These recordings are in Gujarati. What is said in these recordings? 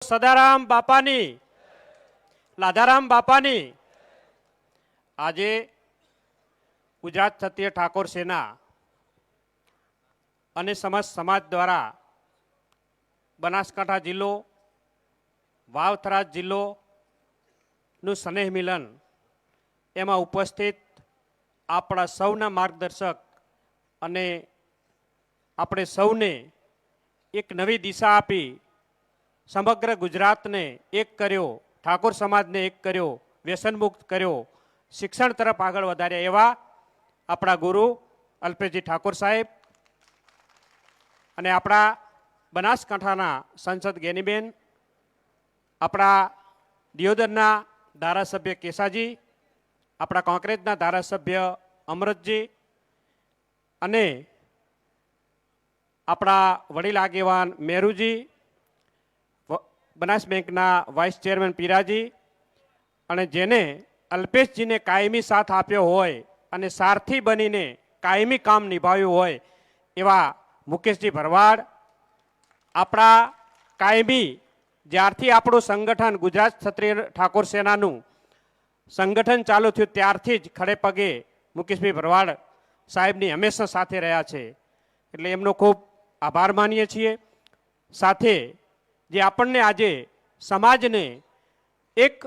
સદારામ બાપાની, લાધારામ બાપાની આજે ગુજરાત ક્ષત્રિય ઠાકોર સેના અને સમસ્ત સમાજ દ્વારા બનાસકાંઠા જિલ્લો, વાવ-થરાદ જિલ્લો નું સ્નેહ મિલન એમાં ઉપસ્થિત આપણા સૌના માર્ગદર્શક અને આપણે સૌને એક નવી દિશા આપી સમગ્ર ગુજરાતને એક કર્યો, ઠાકોર સમાજને એક કર્યો, વ્યસનમુક્ત કર્યો, શિક્ષણ તરફ આગળ વધાર્યા એવા આપણા ગુરુ અલ્પેશજી ઠાકોર સાહેબ અને આપણા બનાસકાંઠાના સંસદ ગેનીબેન, આપણા દિયોદરના ધારાસભ્ય કેસાજી, આપણા કોંકરેજના ધારાસભ્ય અમૃતજી અને આપણા વડીલ આગેવાન મેરુજી, બનાસ બેંકના વાઇસ ચેરમેન પીરાજી અને જેને અલ્પેશજીને કાયમી સાથ આપ્યો હોય અને સારથી બનીને કાયમી કામ નિભાવ્યું હોય એવા મુકેશજી ભરવાડ, આપણા કાયમી જ્યારથી આપણું સંગઠન ગુજરાત ક્ષત્રિય ઠાકોર સેનાનું સંગઠન ચાલુ થયું ત્યારથી જ ખડે પગે મુકેશભાઈ ભરવાડ સાહેબની હંમેશા સાથે રહ્યા છે, એટલે એમનો ખૂબ આભાર માનીએ છીએ. સાથે જે આપણને આજે સમાજને એક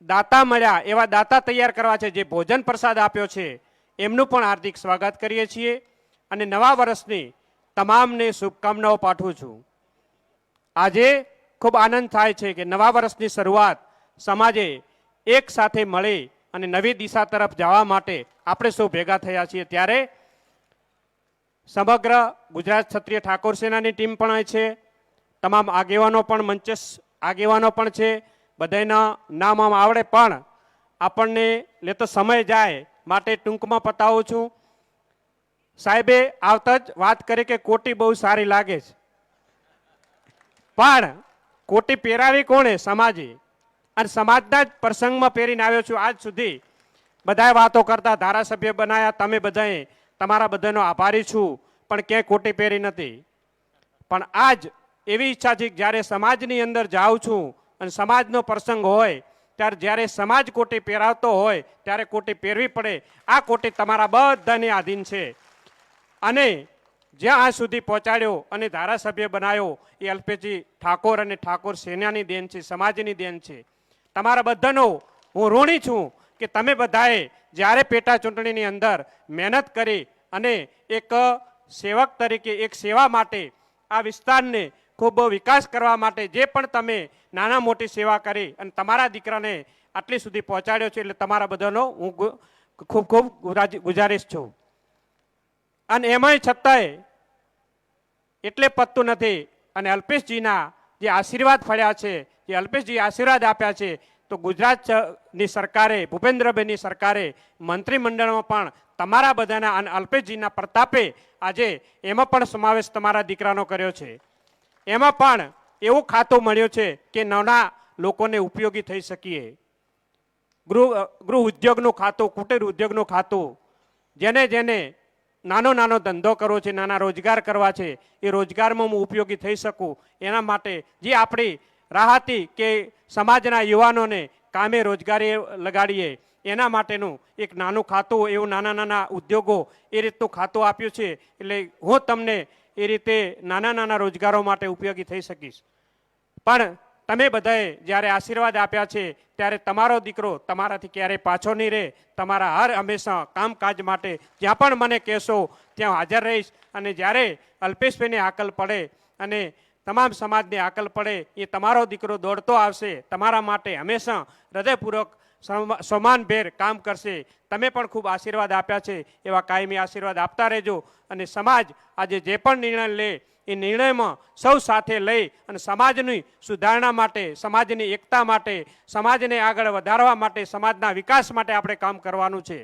દાતા મળ્યા એવા દાતા તૈયાર કરવા છે, જે ભોજન પ્રસાદ આપ્યો છે એમનું પણ હાર્દિક સ્વાગત કરીએ છીએ અને નવા વર્ષની તમામને શુભકામનાઓ પાઠવું છું. આજે ખૂબ આનંદ થાય છે કે નવા વર્ષની શરૂઆત સમાજે એક સાથે મળી અને નવી દિશા તરફ જવા માટે આપણે સૌ ભેગા થયા છીએ. ત્યારે સમગ્ર ગુજરાત ક્ષત્રિય ઠાકોર સેનાની ટીમ પણ અહીં છે, તમામ આગેવાનો પણ મંચસ્થ આગેવાનો પણ છે, બધાના નામ આમ આવડે પણ આપણને લેતો સમય જાય માટે ટૂંકમાં પતાવું છું. સાહેબે આવતા જ વાત કરી કે કોટી બહુ સારી લાગે છે, પણ કોટી પહેરાવી કોણે? સમાજે. અને સમાજના જ પ્રસંગમાં પહેરીને આવ્યો છું. આજ સુધી બધાએ વાતો કરતા ધારાસભ્ય બનાયા, તમે બધાએ તમારા બધાનો આભારી છું, પણ ક્યાંય કોટી પહેરી નથી. પણ આજ એવી ઈચ્છા છે કે જ્યારે સમાજની અંદર જાઉં છું અને સમાજનો પ્રસંગ હોય ત્યારે જ્યારે સમાજ કોટી પહેરાવતો હોય ત્યારે કોટી પહેરવી પડે. આ કોટી તમારા બધાને આધીન છે અને જ્યાં આ સુધી પહોંચાડ્યો અને ધારાસભ્ય બનાવ્યો એ અલ્પેશજી ઠાકોર અને ઠાકોર સેનાની દેન છે, સમાજની દેન છે. તમારા બધાનો હું ઋણી છું કે તમે બધાએ જ્યારે પેટા ચૂંટણીની અંદર મહેનત કરી અને એક સેવક તરીકે એક સેવા માટે આ વિસ્તારને ખૂબ વિકાસ કરવા માટે જે પણ તમે નાના મોટી સેવા કરી અને તમારા દીકરાને આટલી સુધી પહોંચાડ્યો છે, એટલે તમારા બધાનો હું ખૂબ ખૂબ ગુજારીશ છું. અને એમાંય છતાંય એટલે પતતું નથી અને અલ્પેશજીના જે આશીર્વાદ ફળ્યા છે, જે અલ્પેશજી આશીર્વાદ આપ્યા છે, તો ગુજરાતની સરકારે, ભૂપેન્દ્રભાઈની સરકારે મંત્રીમંડળમાં પણ તમારા બધાના અને અલ્પેશજીના પ્રતાપે આજે એમાં પણ સમાવેશ તમારા દીકરાનો કર્યો છે. એમાં પણ એવું ખાતું મળ્યું છે કે નાના લોકોને ઉપયોગી થઈ શકીએ. ગૃહ ઉદ્યોગનું ખાતું, કુટીર ઉદ્યોગનું ખાતું, જેને જેને નાનો નાનો ધંધો કરવો છે, નાના રોજગાર કરવા છે, એ રોજગારમાં હું ઉપયોગી થઈ શકું એના માટે જે આપણી રાહતી કે સમાજના યુવાનોને કામે રોજગારી લગાડીએ એના માટેનું એક નાનું ખાતું, એવું નાના નાના ઉદ્યોગો એ રીતનું ખાતું આપ્યું છે. એટલે હું તમને એ રીતે નાના નાના રોજગારો માટે ઉપયોગી થઈ શકીશ. પણ તમે બધાએ જ્યારે આશીર્વાદ આપ્યા છે ત્યારે તમારો દીકરો તમારાથી ક્યારેય પાછો નહીં રહે. તમારા હર હંમેશા કામકાજ માટે જ્યાં પણ મને કહેશો ત્યાં હાજર રહીશ અને જ્યારે અલ્પેશભાઈને હાકલ પડે અને તમામ સમાજને હાકલ પડે એ તમારો દીકરો દોડતો આવશે, તમારા માટે હંમેશા હૃદયપૂર્વક સમાનભેર કામ કરશે. તમે પણ ખૂબ આશીર્વાદ આપ્યા છે, એવા કાયમી આશીર્વાદ આપતા રહેજો અને સમાજ આજે જે પણ નિર્ણય લે એ નિર્ણયમાં સૌ સાથે લઈ અને સમાજની સુધારણા માટે, સમાજની એકતા માટે, સમાજને આગળ વધારવા માટે, સમાજના વિકાસ માટે આપણે કામ કરવાનું છે.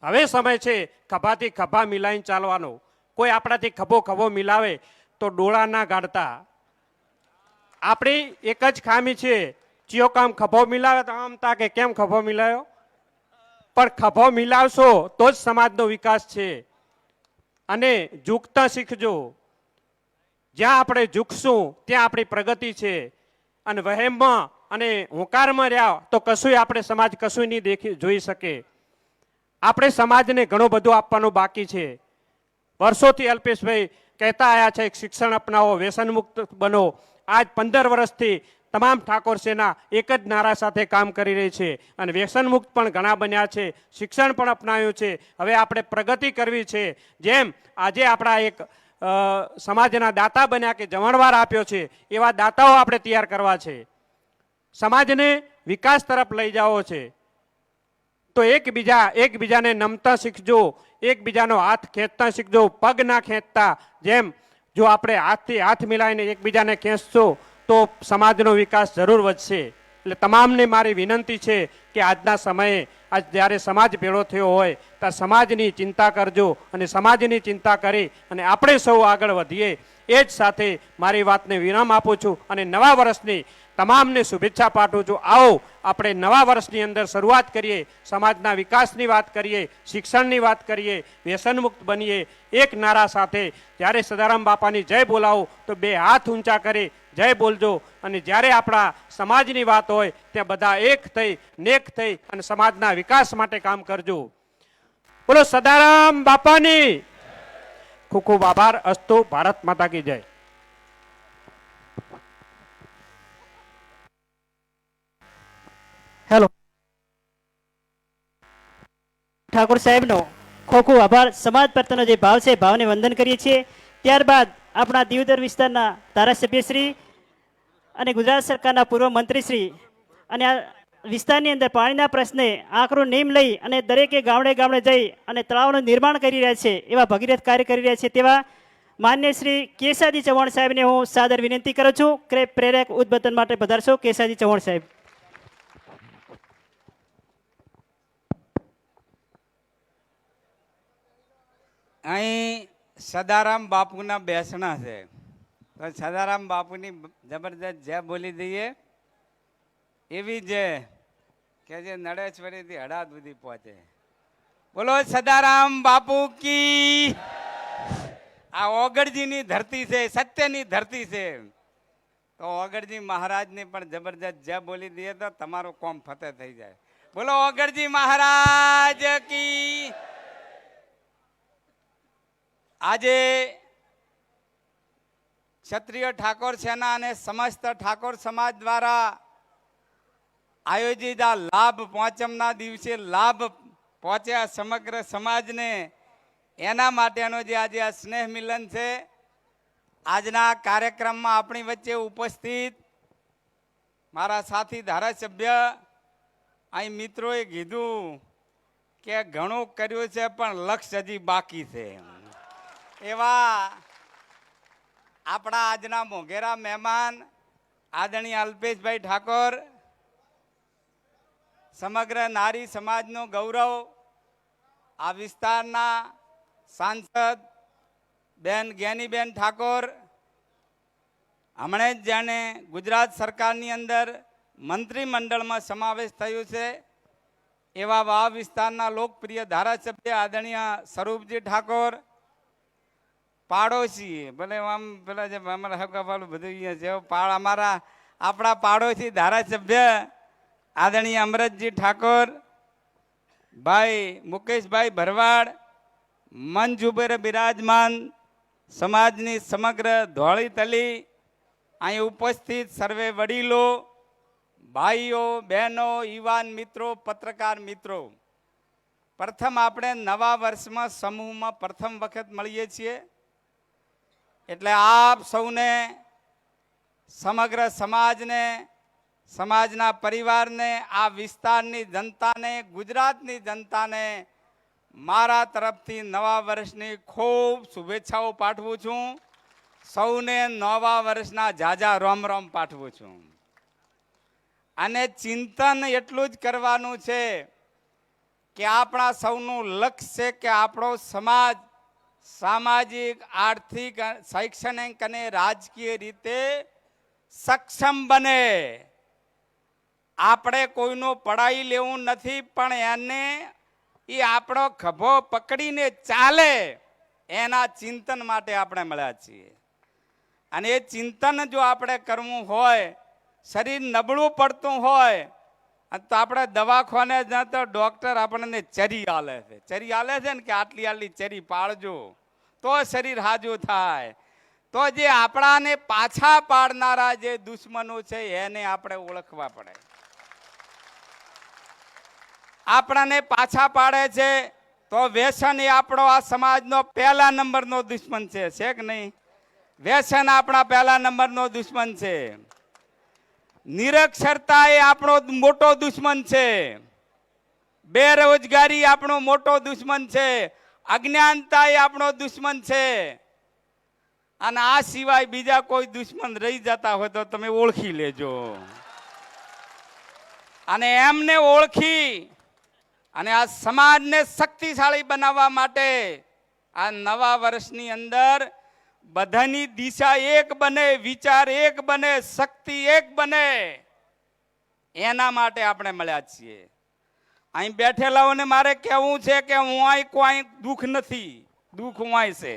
હવે સમય છે ખભાથી ખભા મિલાઈને ચાલવાનો. કોઈ આપણાથી ખભો ખભો મિલાવે તો ડોળા ના ગાડતા. આપણી એક જ ખામી છે, ચિયો કામ ખભો મિલાવે તો આમ તા કે કેમ ખભો મિલાયો, પણ ખભો મિલાવશો તો જ સમાજનો વિકાસ છે. અને ઝૂકતા શીખજો. જ્યાં આપણે ઝૂકશું ત્યાં આપણી પ્રગતિ છે, અને વહેમમાં અને હોંકારમાં રહ્યા તો કશું આપણે સમાજ કશું નહીં જોઈ શકે. આપણે સમાજને ઘણું બધું આપવાનું બાકી છે. વર્ષોથી અલ્પેશભાઈ કહેતા આવ્યા છે શિક્ષણ અપનાવો, વ્યસન મુક્ત બનો. આજ 15 વર્ષથી તમામ ઠાકોર સેના એક જ નારા સાથે કામ કરી રહી છે અને વ્યસન મુક્ત પણ ઘણા બન્યા છે, શિક્ષણ પણ અપનાવ્યું છે. હવે આપણે પ્રગતિ કરવી છે. જેમ આજે આપણા એક સમાજના દાતા બન્યા કે જમણવાર આપ્યો છે, એવા દાતાઓ આપણે તૈયાર કરવા છે. સમાજને વિકાસ તરફ લઈ જવો છે તો એકબીજાને નમતા શીખજો, એકબીજાનો હાથ ખેંચતા શીખજો, પગ ના ખેંચતા. જેમ જો આપણે હાથથી હાથ મિલાવીને એકબીજાને ખેંચશો તો સમાજનો વિકાસ જરૂર વધશે. એટલે તમામને મારી વિનંતી છે કે આજના સમયે આજ જ્યારે સમાજ ભેળો થયો હોય ત્યારે સમાજની ચિંતા કરજો અને સમાજની ચિંતા કરી અને આપણે સૌ આગળ વધીએ. એ જ સાથે મારી વાતને વિરામ આપું છું અને નવા વર્ષની તમામને શુભેચ્છા પાઠવું છું. આવો આપણે નવા વર્ષની અંદર શરૂઆત કરીએ, સમાજના વિકાસની વાત કરીએ, શિક્ષણની વાત કરીએ, વ્યસન મુક્ત બનીએ. એક નારા સાથે જ્યારે સદારામ બાપાની જય બોલાવો તો 2 હાથ ઊંચા કરી જય બોલજો. અને જ્યારે આપણા સમાજની વાત હોય ત્યાં બધા એક થઈ નેક થઈ અને સમાજના વિકાસ માટે કામ કરજો. બોલો સદારામ બાપાની. ખૂબ ખૂબ આભાર. અસ્તુ. ભારત માતા કી જય. હેલો, ઠાકોર સાહેબનો ખૂબ ખૂબ આભાર. સમાજ પ્રત્યેનો જે ભાવ છે ભાવને વંદન કરીએ છીએ. ત્યારબાદ આપણા દિયોદર વિસ્તારના ધારાસભ્યશ્રી અને ગુજરાત સરકારના પૂર્વ મંત્રીશ્રી અને આ વિસ્તારની અંદર પાણીના પ્રશ્ને આકરો નેમ લઈ અને દરેકે ગામડે ગામડે જઈ અને તળાવનું નિર્માણ કરી રહ્યા છે, એવા ભગીરથ કાર્ય કરી રહ્યા છે તેવા માન્ય શ્રી કેસાજી ચૌહાણ સાહેબને હું સાદર વિનંતી કરું છું કે પ્રેરક ઉદ્બોધન માટે પધારશો. કેસાજી ચૌહાણ સાહેબ. અહીં સદારામ બાપુના બેસણા છે તો સદારામ બાપુની જબરદસ્ત જય બોલી દઈએ. એવી જે કે જે નળેશ્વરીથી હડાદ સુધી પહોંચે. બોલો સદારામ બાપુ કી. આ ઓગળજીની ધરતી છે, સત્યની ધરતી છે. તો ઓગળજી મહારાજની પણ જબરદસ્ત જય બોલી દઈએ તો તમારું કોમ ફતેહ થઈ જાય. બોલો ઓગળજી મહારાજ કી. આજે ક્ષત્રિય ઠાકોર સેના અને સમસ્ત ઠાકોર સમાજ દ્વારા આયોજિત આ લાભ પાંચમના દિવસે લાભ પહોંચ્યા સમગ્ર સમાજને, એના માટેનો જે આજે આ સ્નેહ મિલન છે. આજના કાર્યક્રમમાં આપણી વચ્ચે ઉપસ્થિત મારા સાથી ધારાસભ્ય, અહીં મિત્રોએ કીધું કે ઘણું કર્યું છે પણ લક્ષ્ય હજી બાકી છે. એવા આપણા આજના મોઘેરા મહેમાન આદરણીય અલ્પેશભાઈ ઠાકોર, સમગ્ર નારી સમાજનું ગૌરવ, આ વિસ્તારના સાંસદ બેન જ્ઞાનીબેન ઠાકોર, હમણાં જ જાણે ગુજરાત સરકારની અંદર મંત્રીમંડળમાં સમાવેશ થયું છે એવા વાવ વિસ્તારના લોકપ્રિય ધારાસભ્ય આદરણીય સ્વરૂપજી ઠાકોર, પાડોશી ભલે આમ પેલા જે અમારા હકાવાળું બધું અહીંયા છે, પાડ અમારા આપણા પાડોશી ધારાસભ્ય આદરણીય અમરતજી ઠાકોર, ભાઈ મુકેશભાઈ ભરવાડ, મંચ ઉપર બિરાજમાન સમાજની સમગ્ર ધોળી તલી, અહીં ઉપસ્થિત સર્વે વડીલો, ભાઈઓ બહેનો, યુવાન મિત્રો, પત્રકાર મિત્રો, પ્રથમ આપણે નવા વર્ષમાં સમૂહમાં પ્રથમ વખત મળીએ છીએ. એટલે આપ સૌને, સમગ્ર સમાજને, સમાજના પરિવારને, આ વિસ્તારની જનતાને, ગુજરાતની જનતાને મારા તરફથી નવા વર્ષની ખૂબ શુભેચ્છાઓ પાઠવું છું. સૌને નવા વર્ષના ઝાઝા રોમ રોમ પાઠવું છું. અને ચિંતન એટલું જ કરવાનું છે કે આપણા સૌનું લક્ષ્ય છે કે આપણો સમાજ સામાજિક, આર્થિક, શૈક્ષણિક અને રાજકીય રીતે સક્ષમ બને. આપણે કોઈનું પડાવી લેવું નથી, પણ એને એ આપણો ખભો પકડીને ચાલે એના ચિંતન માટે આપણે મળ્યા છીએ. અને એ ચિંતન જો આપણે કરવું હોય, શરીર નબળું પડતું હોય તો આપણે દવાખાને જ્યાં તો ડોક્ટર આપણને ચરી આલે છે. ચરી આલે છે ને કે આટલી આટલી ચરી પાળજો તો શરીર હાજુ થાય. તો જે આપણાને પાછા પાડનારા જે દુશ્મનો છે એને આપણે ઓળખવા પડે. આપણાને પાછા પાડે છે તો વ્યસન એ આપણો આ સમાજનો પહેલા નંબરનો દુશ્મન છે કે નહીં? વ્યસન આપણા પહેલા નંબરનો દુશ્મન છે. નિરક્ષરતા એ આપણો મોટો દુશ્મન છે. બેરોજગારી આપણો મોટો દુશ્મન છે. અજ્ઞાનતા એ આપણો દુશ્મન છે. અને આ સિવાય બીજા કોઈ દુશ્મન રહી જતા હોય તો તમે ઓળખી લેજો. અને એમને ઓળખી અને આ સમાજને શક્તિશાળી બનાવવા માટે આ નવા વર્ષની અંદર બધાની દિશા એક બને, વિચાર એક બને, શક્તિ એક બને, એના માટે આપણે મળ્યા છીએ. અહીં બેઠેલાઓને મારે કહેવું છે કે હું અહીં કોઈ દુઃખ નથી, દુઃખ હું અહીં છે.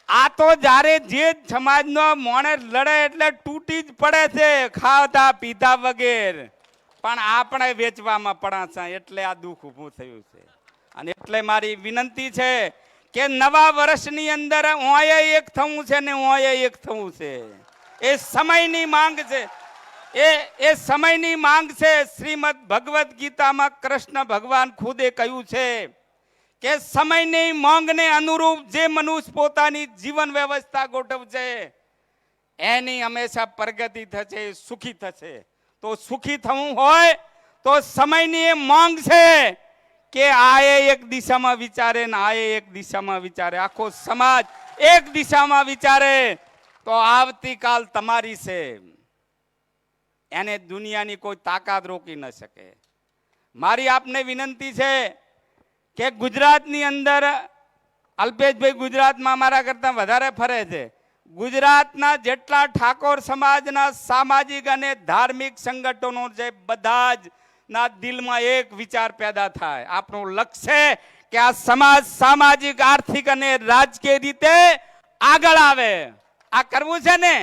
આ તો જ્યારે જે સમાજનો માણસ લડે એટલે તૂટી જ પડે છે, ખાતા પીધા વગેરે. પણ આપણે વેચવામાં પડાશા એટલે આ દુઃખ ઊભું થયું છે. અને એટલે મારી વિનંતી છે કે નવા વર્ષની અંદર ઓય એક થવું છે ને ઓય એક થવું છે. એ સમયની માંગ છે. એ સમયની માંગ છે. શ્રીમદ ભગવદ્ ગીતામાં કૃષ્ણ ભગવાન ખુદે કહ્યું છે કે સમયની માંગને અનુરૂપ જે મનુષ્ય પોતાની જીવન વ્યવસ્થા ગોઠવશે એની હંમેશા પ્રગતિ થશે, સુખી થશે. તો સુખી થવું હોય તો સમયની એ માંગ છે કે આ એક દિશામાં વિચારે ને આ એક દિશામાં વિચારે. આખો સમાજ એક દિશામાં વિચારે તો આવતીકાલ તમારી છે. એને દુનિયાની કોઈ તાકાત રોકી ન શકે. મારી આપને વિનંતી છે કે ગુજરાતની અંદર અલ્પેશભાઈ ગુજરાતમાં મારા કરતા વધારે ફરે છે. ગુજરાતના જેટલા ઠાકોર સમાજના સામાજિક અને ધાર્મિક સંગઠનો છે બધા જ ના દિલમાં એક વિચાર પેદા થાય. આપણું લક્ષ્ય છે કે આ સમાજ સામાજિક, આર્થિક અને રાજકીય રીતે આગળ આવે. આ કરવું છે ને?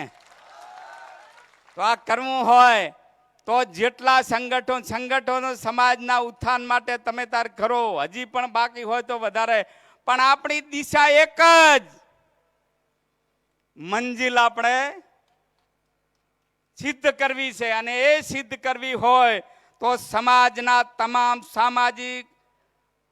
તો આ કરવું હોય તો જેટલા સંગઠનો સમાજના ઉત્થાન માટે તમે તાર કરો. હજી પણ બાકી હોય તો વધારે. પણ આપણી દિશા એક જ, મંજિલ આપણે સિદ્ધ કરવી છે. અને એ સિદ્ધ કરવી હોય તો સમાજના તમામ સામાજિક,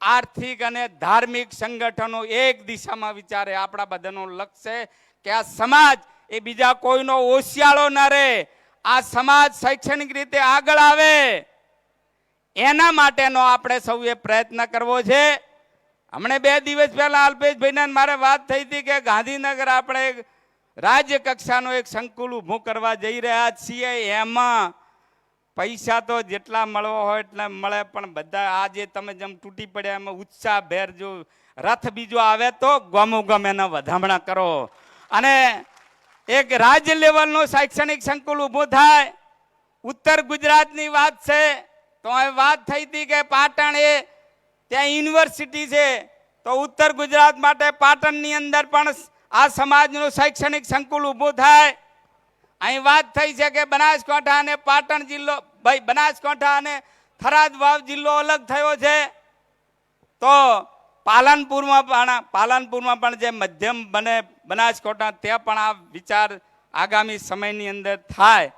આર્થિક અને ધાર્મિક સંગઠનો એક દિશામાં વિચારે. આપણા બધાનું લક્ષ્ય કે આ સમાજ એ બીજા કોઈનો ઓશિયાળો ન રહે, આ સમાજ શૈક્ષણિક રીતે આગળ આવે, એના માટેનો આપણે સૌએ પ્રયત્ન કરવો છે. હમણે 2 દિવસ પહેલા અલ્પેશભાઈને મારે વાત થઈ હતી કે ગાંધીનગર આપણે રાજ્ય કક્ષાનો એક સંકુલ ઊભું કરવા જઈ રહ્યા છીએ. એમાં પૈસા તો જેટલા મળવા હોય એટલા મળે, પણ બધા આજે તમે જેમ તૂટી પડ્યા એમાં ઉત્સાહ ભેર જો રથ બીજો આવે તો ગમો ગમ એના વધામણા કરો. અને એક રાજ્ય લેવલનું શૈક્ષણિક સંકુલ ઊભું થાય. ઉત્તર ગુજરાતની વાત છે તો એ વાત થઈ હતી કે પાટણ એ ત્યાં યુનિવર્સિટી છે, તો ઉત્તર ગુજરાત માટે પાટણની અંદર પણ આ સમાજનું શૈક્ષણિક સંકુલ ઊભું થાય. અહીં વાત થઈ છે કે બનાસકાંઠા અને પાટણ જિલ્લો, ભાઈ બનાસકાંઠા અને થરાદ વાવ જિલ્લો અલગ થયો છે. તો પાલનપુરમાં પણ જે મધ્યમ બને બનાસકાંઠા, ત્યાં પણ આ વિચાર આગામી સમયની અંદર થાય.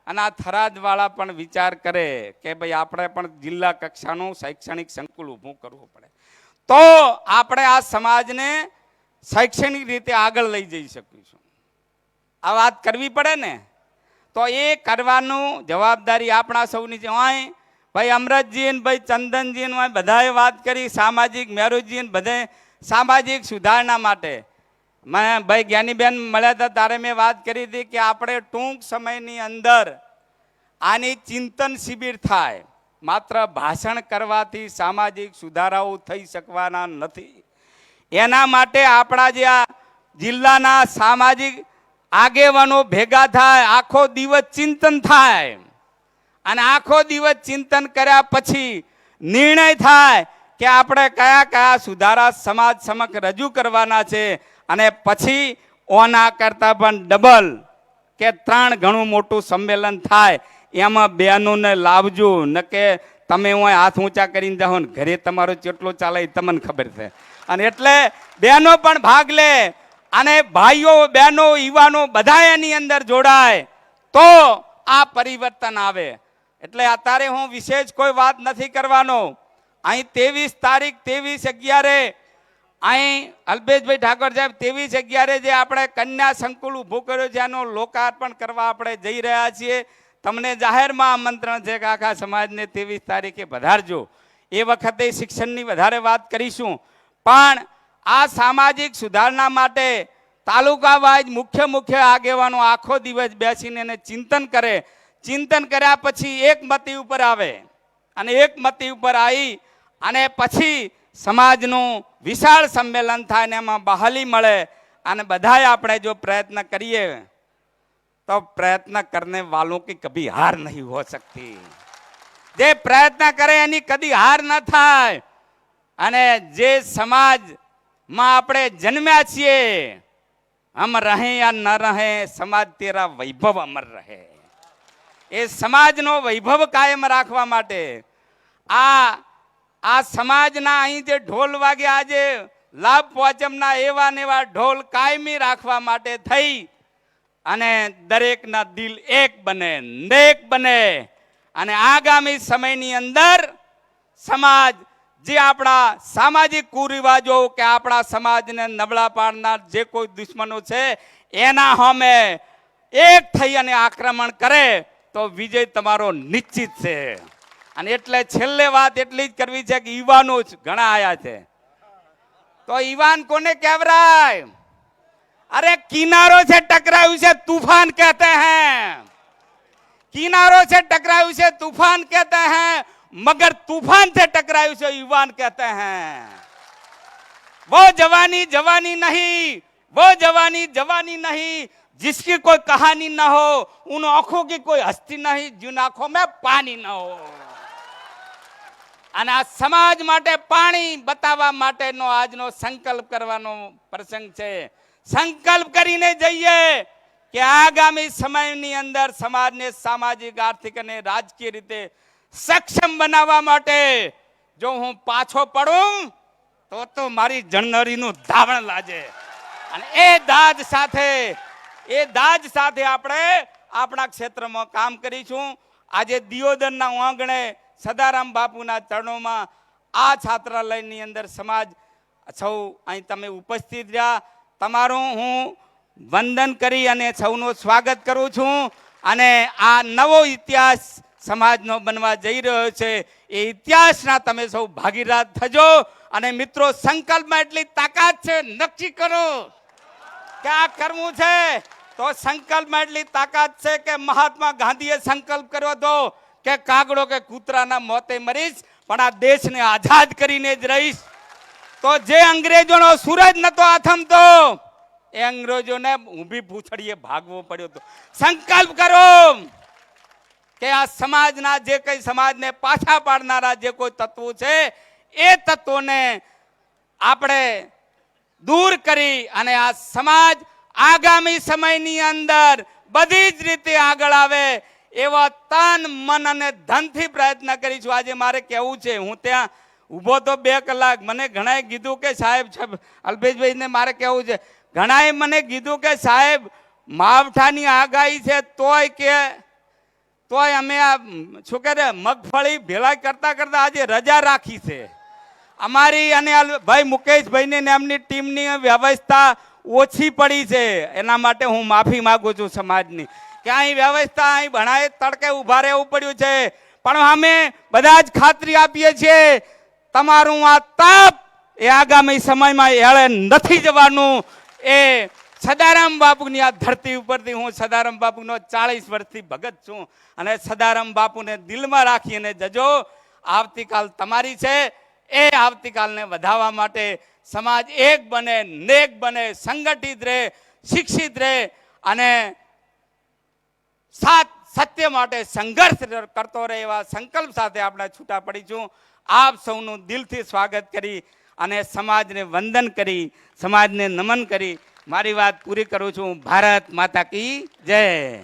અને આ થરાદવાળા પણ વિચાર કરે કે ભાઈ આપણે પણ જિલ્લા કક્ષાનું શૈક્ષણિક સંકુલ ઊભું કરવું પડે તો આપણે આ સમાજને શૈક્ષણિક રીતે આગળ લઈ જઈ શકીશું. આ વાત કરવી પડે ને. તો એ કરવાનું જવાબદારી આપણા સૌની છે. ભાઈ અમરતજી ને ભાઈ ચંદનજી ને બધાએ વાત કરી સામાજિક, મેરુજી ને બધે સામાજિક સુધારણા માટે. મેં ભાઈ જ્ઞાનીબેન મળ્યા હતા ત્યારે મેં વાત કરી હતી કે આપણે ટૂંક સમયની અંદર આની ચિંતન શિબિર થાય. માત્ર ભાષણ કરવાથી સામાજિક સુધારાઓ થઈ શકવાના નથી. એના માટે આપણા જે આ જિલ્લાના સામાજિક આગેવાનો ભેગા થાય, આખો દિવસ ચિંતન થાય. અને આખો દિવસ ચિંતન કર્યા પછી નિર્ણય થાય કે આપણે કયા કયા સુધારા સમાજ સમક્ષ રજૂ કરવાના છે. અને પછી ઓના કરતાં પણ ડબલ કે 3 ગણું મોટું સંમેલન થાય એમાં બહેનોને લાવજો, ન કે તમે હું હાથ ઊંચા કરીને જાઓ ને ઘરે તમારો કેટલો ચાલે એ તમને ખબર છે. અને એટલે બહેનો પણ ભાગ લે અને ભાઈઓ બહેનો યુવાનો બધા એની અંદર જોડાય તો આ પરિવર્તન આવે. એટલે અત્યારે હું વિશેષ કોઈ વાત નથી કરવાનો. અહીં 23 તારીખ 23/11 અહીં અલ્પેશભાઈ ઠાકોર સાહેબ 23/11 જે આપણે કન્યા સંકુલ ઊભું કર્યું છે એનું લોકાર્પણ કરવા આપણે જઈ રહ્યા છીએ. તમને જાહેરમાં આમંત્રણ છે કે આખા સમાજને 23 તારીખે પધારજો. એ વખતે શિક્ષણની વધારે વાત કરીશું, પણ આ સામાજિક સુધારણા માટે તાલુકા વાઇઝ મુખ્ય આગેવાનો આખો દિવસ બેસીને એને ચિંતન કરે. ચિંતન કર્યા પછી એકમતી ઉપર આવે અને એકમતી ઉપર આવી અને પછી સમાજનું વિશાળ સંમેલન થાય ને એમાં બહાલી મળે. અને બધાએ આપણે જો પ્રયત્ન કરીએ तो प्रयत्न करने वालों की कभी हार नहीं हो सकती. जे प्रयत्न करे एनी कदी हार न थाय. અને જે સમાજમાં આપણે જન્મ્યા છીએ, हम रहे या न रहे, समाज तेरा वैभव अमर रहे. એ સમાજનો વૈભવ કાયમ રાખવા માટે આ સમાજના અહીં જે ઢોલ વાગ્યા, આજે લાભ પોચમના એવા ને એવા ઢોલ કાયમી રાખવા માટે થઈ અને દરેકના દિલ એક બને, નેક બને. અને આગામી સમયની અંદર સમાજ જે આપણા સામાજિક કુરિવાજો કે આપણા સમાજને નબળા પાડનાર જે કોઈ દુશ્મનો છે એના સામે એક થઈ અને આક્રમણ કરે તો વિજય તમારો નિશ્ચિત છે. અને એટલે છેલ્લે વાત એટલી જ કરવી છે કે યુવાનો ઘણા આયા છે, તો યુવાન કોને કહેવાય? अरे किनारों से टकरायु से तूफान कहते हैं, किनारों से टकरायु से तूफान कहते हैं, मगर तूफान से टकरायु से युवान कहते हैं. वो जवानी जवानी नहीं, वो जवानी जवानी नहीं जिसकी कोई कहानी न हो, उन आंखों की कोई हस्ती नहीं जिन आंखों में पानी न हो. અને આ સમાજ માટે પાણી બતાવવા માટેનો આજનો સંકલ્પ કરવાનો પ્રસંગ છે. સંકલ્પ કરીને જઈએ કે આગામી સમયની અંદર સમાજને સામાજિક, આર્થિક અને રાજકીય રીતે સક્ષમ બનાવવા માટે જો હું પાછો પડું તો મારી જણનરીનું ધાવણ લાજે. અને એ દાજ સાથે આપણે આપણા ક્ષેત્રમાં કામ કરીશું. આજે દિયોદરના આંગણે સદારામ બાપુના ચરણોમાં આ છાત્રાલયની અંદર સમાજ સૌ અહીં તમે ઉપસ્થિત રહ્યા. તમારું હું વંદન કરી અને સૌનું સ્વાગત કરું છું. અને આ નવો ઇતિહાસ સમાજનો બનવા જઈ રહ્યો છે, એ ઇતિહાસના તમે સૌ ભાગીદાર થજો. અને મિત્રો, સંકલ્પમાં એટલી તાકાત છે, નક્કી કરો કે આ કરવું છે. તો સંકલ્પમાં એટલી તાકાત છે કે મહાત્મા ગાંધીએ સંકલ્પ કર્યો હતો કે કાગડો કે કૂતરાના મોતે મરીશ પણ આ દેશને આઝાદ કરીને જ રહીશ. તો જે અંગ્રેજોનો સૂરજ નતો આથમતો એ અંગ્રેજોને ઊભી પૂંછડીએ ભાગવો પડ્યો હતો. સંકલ્પ કરો કે આ સમાજના જે કઈ સમાજને પાછા પાડનારા જે કોઈ તત્વો છે એ તત્વોને આપણે દૂર કરી અને આ સમાજ આગામી સમયની અંદર બધી જ રીતે આગળ આવે એવા તન, મન અને ધનથી પ્રયત્ન કરીશું. આજે મારે કહેવું છે, હું ત્યાં ઊભો તો 2 કલાક, મને ઘણાએ કીધું કે સાહેબ અલ્પેશભાઈને મારે કહેવું છે, ઘણાએ મને કીધું કે સાહેબ માવઠાની આગાહી છે તોય અમે આ શું કહે મગફળી ભેળા કરતા આજે રજા રાખી છે અમારી. અને ભાઈ મુકેશભાઈને ને એમની ટીમની વ્યવસ્થા ઓછી પડી છે, એના માટે હું માફી માંગુ છું સમાજની કે અહીં વ્યવસ્થા અહીં ભણાય તડકે ઊભા રહેવું પડ્યું છે. પણ અમે બધા જ ખાતરી આપીએ છીએ તમારું આ તાપ એ આગામી સમયમાં એળે નથી જવાનું. એ સદારામ બાપુની આ ધરતી ઉપરથી હું સદારામ બાપુનો 40 વર્ષથી ભગત છું અને સદારામ બાપુને દિલમાં રાખીને જજો. આવતીકાલ તમારી છે, એ આવતીકાલને વધારવા માટે સમાજ એક બને, નેક બને, સંગઠિત રહે, શિક્ષિત રહે અને સત્ય માટે સંઘર્ષ કરતો રહે એવા સંકલ્પ સાથે આપણે છૂટા પડીશું. આપ સૌનું દિલથી સ્વાગત કરી અને સમાજને વંદન કરી સમાજને નમન કરી મારી વાત પૂરી કરું છું. ભારત માતા કી જય.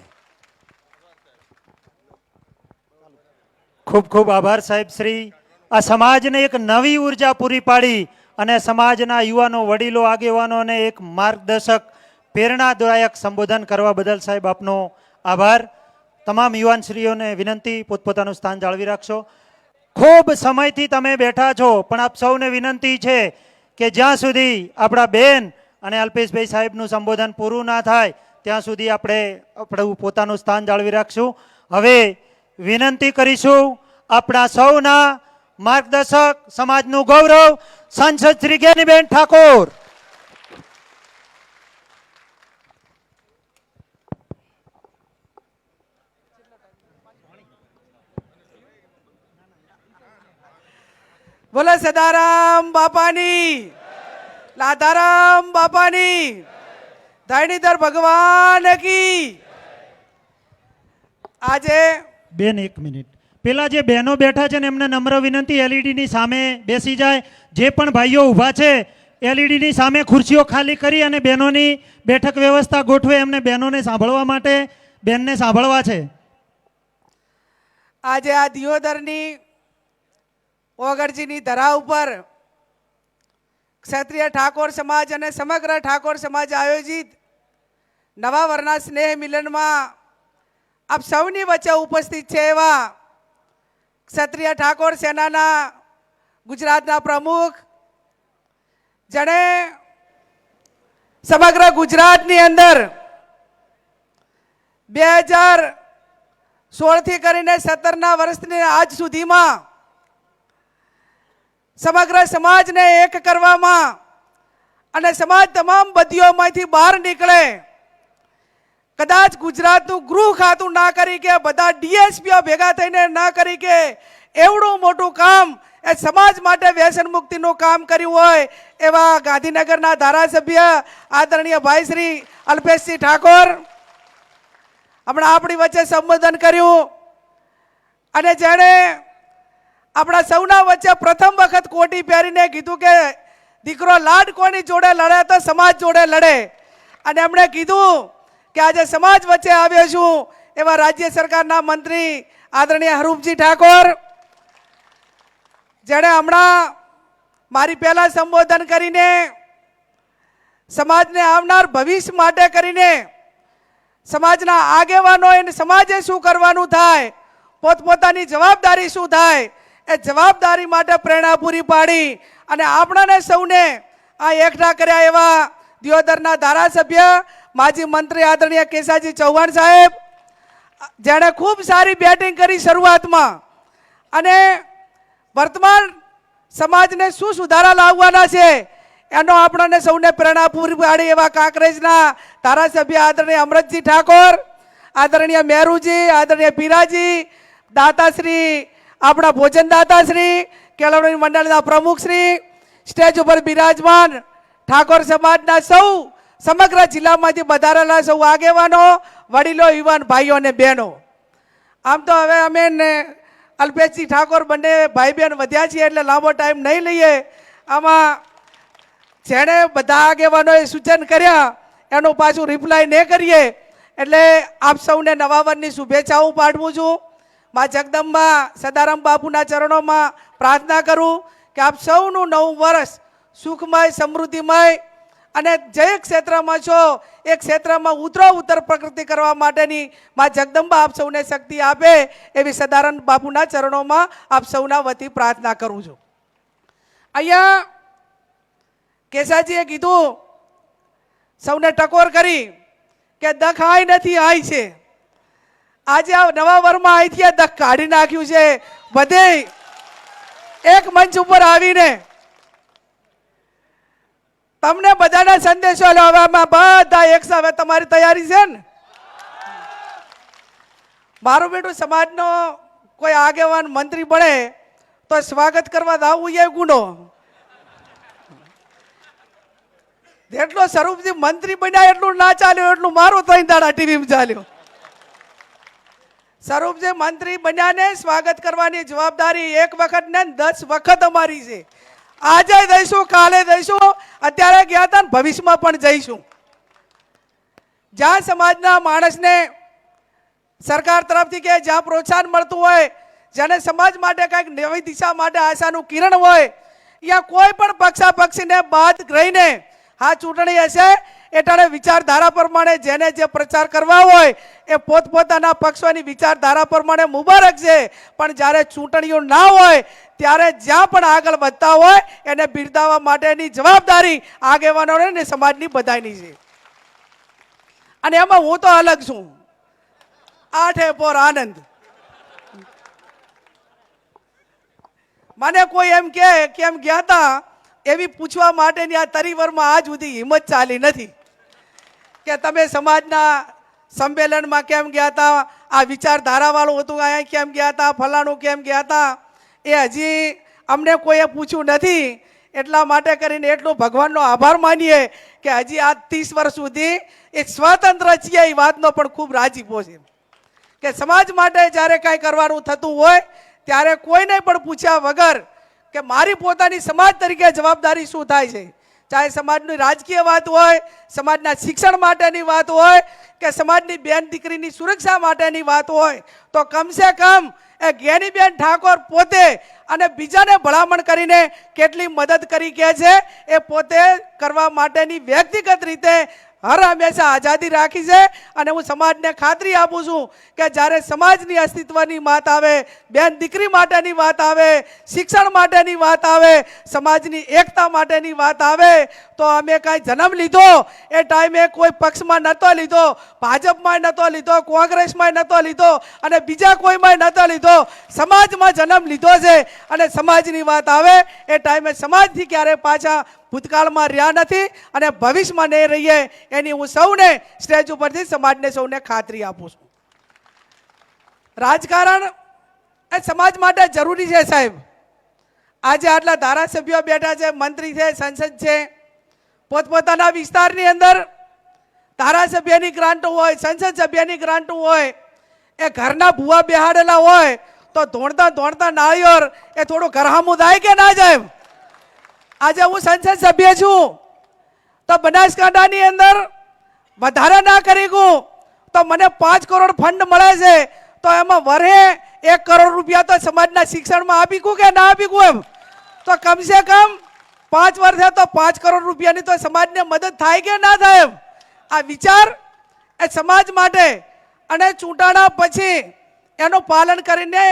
ખૂબ ખૂબ આભાર સાહેબ શ્રી. આ સમાજને એક નવી ઉર્જા પૂરી પાડી અને સમાજના યુવાનો વડીલો આગેવાનોને એક માર્ગદર્શક પ્રેરણાદાયક સંબોધન કરવા બદલ સાહેબ આપનો આભાર. તમામ યુવાનશ્રીઓને વિનંતી પોતપોતાનું સ્થાન જાળવી રાખશો. ખૂબ સમયથી તમે બેઠા છો પણ આપ સૌને વિનંતી છે કે જ્યાં સુધી આપણા બેન અને અલ્પેશભાઈ સાહેબનું સંબોધન પૂરું ના થાય ત્યાં સુધી આપણું પોતાનું સ્થાન જાળવી રાખશું. હવે વિનંતી કરીશું આપણા સૌના માર્ગદર્શક સમાજનું ગૌરવ સાંસદ શ્રી જ્ઞાનીબેન ઠાકોર. બોલો સદારામ બાપાની, લાધારામ બાપાની, ધરણીધર ભગવાન કી. આજે બેન એક મિનિટ, પેલા જે બહેનો બેઠા છે ને એમને નમ્ર વિનંતી એલઈડીની સામે બેસી જાય. જે પણ ભાઈઓ ઊભા છે એલઈડીની સામે ખુરશીઓ ખાલી કરી અને બહેનોની બેઠક વ્યવસ્થા ગોઠવે. એમને બહેનોને સાંભળવા માટે બેનને સાંભળવા છે. આજે આ દિયોદરની ઓગરજીની ધરા ઉપર ક્ષત્રિય ઠાકોર સમાજ અને સમગ્ર ઠાકોર સમાજ આયોજિત નવા વરના સ્નેહ મિલનમાં આપ સૌની વચ્ચે ઉપસ્થિત છે એવા ક્ષત્રિય ઠાકોર સેનાના ગુજરાતના પ્રમુખ, જેણે સમગ્ર ગુજરાતની અંદર 2016 થી કરીને 17ના વર્ષની આજ સુધીમાં સમગ્ર સમાજને એક કરવામાં અને સમાજ તમામ બદીઓમાંથી બહાર નીકળે. કદાચ ગુજરાતનું ગૃહ ખાતું ના કરી કે બધા ડીએસપીઓ ભેગા થઈને ના કરી કે એવડું મોટું કામ એ સમાજ માટે વ્યસન મુક્તિનું કામ કર્યું હોય એવા ગાંધીનગરના ધારાસભ્ય આદરણીય ભાઈ શ્રી અલ્પેશસિંહ ઠાકોર હમણાં આપણી વચ્ચે સંબોધન કર્યું અને જેણે આપણા સૌના વચ્ચે પ્રથમ વખત કોટી પહેરીને કીધું કે દીકરો લાડ કોની જોડે લડે તો સમાજ જોડે લડે. અને એમણે કીધું કે આજે સમાજ વચ્ચે આવ્યો છું એવા રાજ્ય સરકારના મંત્રી આદરણીય હરૂપજી ઠાકોર, જેણે હમણાં મારી પહેલા સંબોધન કરીને સમાજને આવનાર ભવિષ્ય માટે કરીને સમાજના આગેવાનો અને સમાજે શું કરવાનું થાય, પોતપોતાની જવાબદારી શું થાય એ જવાબદારી માટે પ્રેરણા પૂરી પાડી અને આપણાને સૌને આ એકઠા કર્યા એવા દિયોદરના ધારાસભ્ય માજી મંત્રી આદરણીય કેસાજી ચૌહાણ સાહેબ, જેણે ખૂબ સારી બેટિંગ કરી શરૂઆતમાં અને વર્તમાન સમાજને શું સુધારા લાવવાના છે એનો આપણને સૌને પ્રેરણા પૂરી પાડી એવા કાંકરેજના ધારાસભ્ય આદરણીય અમરતજી ઠાકોર, આદરણીય મેરુજી, આદરણીય પીરાજી, દાતાશ્રી આપણા ભોજનદાતાશ્રી, કેળવણી મંડળના પ્રમુખશ્રી, સ્ટેજ ઉપર બિરાજમાન ઠાકોર સમાજના સૌ સમગ્ર જિલ્લામાંથી વધારેલા સૌ આગેવાનો, વડીલો, યુવાન ભાઈઓ અને બહેનો. આમ તો હવે અમે અલ્પેશજી ઠાકોર બંને ભાઈ બહેન વધ્યા છીએ એટલે લાંબો ટાઈમ નહીં લઈએ. આમાં જેણે બધા આગેવાનોએ સૂચન કર્યા એનું પાછું રિપ્લાય ન કરીએ એટલે આપ સૌને નવા વર્ષની શુભેચ્છાઓ પાઠવું છું. મા જગદંબા સદારામ બાપુના ચરણોમાં પ્રાર્થના કરું કે આપ સૌનું નવું વર્ષ સુખમય, સમૃદ્ધિમય અને જે ક્ષેત્રમાં છો એ ક્ષેત્રમાં ઉત્તર પ્રગતિ કરવા માટેની મા જગદંબા આપ સૌને શક્તિ આપે એવી સદારામ બાપુના ચરણોમાં આપ સૌના વતી પ્રાર્થના કરું છું. અહીંયા કેસાજીએ કીધું, સૌને ટકોર કરી કે દખ આય નથી આય છે. આજે આ નવા વરમાં અહીંથી દખ કાઢી નાખ્યું છે. બધે એક મંચ ઉપર આવીને તમને બધાના સંદેશો લેવામાં બધા એક સાથે તમારી તૈયારી છે ને? મારું બેટું સમાજનો કોઈ આગેવાન મંત્રી બને તો સ્વાગત કરવા દાવું એ ગુનો. જેટલો સ્વરૂપજી મંત્રી બન્યા એટલું ના ચાલ્યું એટલું મારું 3 દાડા ટીવીમાં ચાલ્યું. સ્વરૂપજી મંત્રી બન્યાને સ્વાગત કરવાની જવાબદારી એક વખત ને 10 વખત અમારી છે. આજે દઈશું, કાલે દઈશું, અત્યારે ગયા હતા ને ભવિષ્યમાં પણ જઈશું. જ્યાં સમાજના માણસને સરકાર તરફથી કે જ્યાં પ્રોત્સાહન મળતું હોય, જેને સમાજ માટે કંઈક નવી દિશા માટે આશાનું કિરણ હોય, ત્યાં કોઈ પણ પક્ષાપક્ષીને બાદ રહીને આ ચૂંટણી હશે એટલે વિચારધારા પ્રમાણે જેને જે પ્રચાર કરવા હોય એ પોતપોતાના પક્ષોની વિચારધારા પ્રમાણે મુબારક છે. પણ જ્યારે ચૂંટણીઓ ના હોય ત્યારે જ્યાં પણ આગળ વધતા હોય એને બિરદાવવા માટેની જવાબદારી આગેવાનોને ને સમાજની બધાની છે. અને એમાં હું તો અલગ છું. આઠે પોર આનંદ. મને કોઈ એમ કે કેમ ગયા હતા એવી પૂછવા માટેની આ તરીવરમાં આજ સુધી હિંમત ચાલી નથી કે તમે સમાજના સંમેલનમાં કેમ ગયા હતા, આ વિચારધારા વાળું હતું અહીંયા કેમ ગયા હતા, ફલાણું કેમ ગયા હતા, એ હજી અમને કોઈએ પૂછ્યું નથી. એટલા માટે કરીને એટલો ભગવાનનો આભાર માનીએ કે હજી આ 30 વર્ષ સુધી એક સ્વતંત્ર છીએ એ વાતનો પણ ખૂબ રાજીપો છે કે સમાજ માટે જ્યારે કાંઈ કરવાનું થતું હોય ત્યારે કોઈને પણ પૂછ્યા વગર કે મારી પોતાની સમાજ તરીકે જવાબદારી શું થાય છે, ચાહે સમાજની રાજકીય વાત હોય, સમાજના શિક્ષણ માટેની વાત હોય કે સમાજની બેન દીકરીની સુરક્ષા માટેની વાત હોય, તો કમસે કમ એ જ્ઞાનીબેન ઠાકોર પોતે અને બીજાને ભલામણ કરીને કેટલી મદદ કરી કે છે એ પોતે કરવા માટેની વ્યક્તિગત રીતે હર હંમેશા આઝાદી રાખી છે. અને હું સમાજને ખાતરી આપું છું કે જ્યારે સમાજની અસ્તિત્વની વાત આવે, બેન દીકરી માટેની વાત આવે, શિક્ષણ માટેની વાત આવે, સમાજની એકતા માટેની વાત આવે તો અમે કાંઈ જન્મ લીધો એ ટાઈમે કોઈ પક્ષમાં નહોતો લીધો, ભાજપમાં નહોતો લીધો, કોંગ્રેસમાં નહોતો લીધો અને બીજા કોઈમાં નહોતો લીધો, સમાજમાં જન્મ લીધો છે. અને સમાજની વાત આવે એ ટાઈમે સમાજથી ક્યારે પાછા ભૂતકાળમાં રહ્યા નથી અને ભવિષ્યમાં નહીં રહીએ એની હું સૌને સ્ટેજ ઉપરથી સમાજને સૌને ખાતરી આપું છું. રાજકારણ એ સમાજ માટે જરૂરી છે સાહેબ. આજે આટલા ધારાસભ્યો બેઠા છે, મંત્રી છે, સંસદ છે, પોતપોતાના વિસ્તારની અંદર ધારાસભ્યની ગ્રાન્ટો હોય, સંસદ સભ્યની ગ્રાન્ટો હોય, એ ઘરના ભૂવા બેહાડેલા હોય તો ધોણતા ધોણતા નાળિયેર એ થોડું ઘરહામું થાય કે ના જાય. આજે હું સંસદ સભ્ય છું તો બનાસકાંઠાની અંદર વધારે ના કરી ગયું તો મને 5 કરોડ ફંડ મળે છે તો એમાં વરે 1 કરોડ રૂપિયા તો સમાજના શિક્ષણમાં આપી ગયું કે ના આપી ગયું એમ તો કમસે કમ 5 વર્ષે તો 5 કરોડ રૂપિયાની તો સમાજને મદદ થાય કે ના થાય એમ. આ વિચાર એ સમાજ માટે અને ચૂંટાણા પછી એનું પાલન કરીને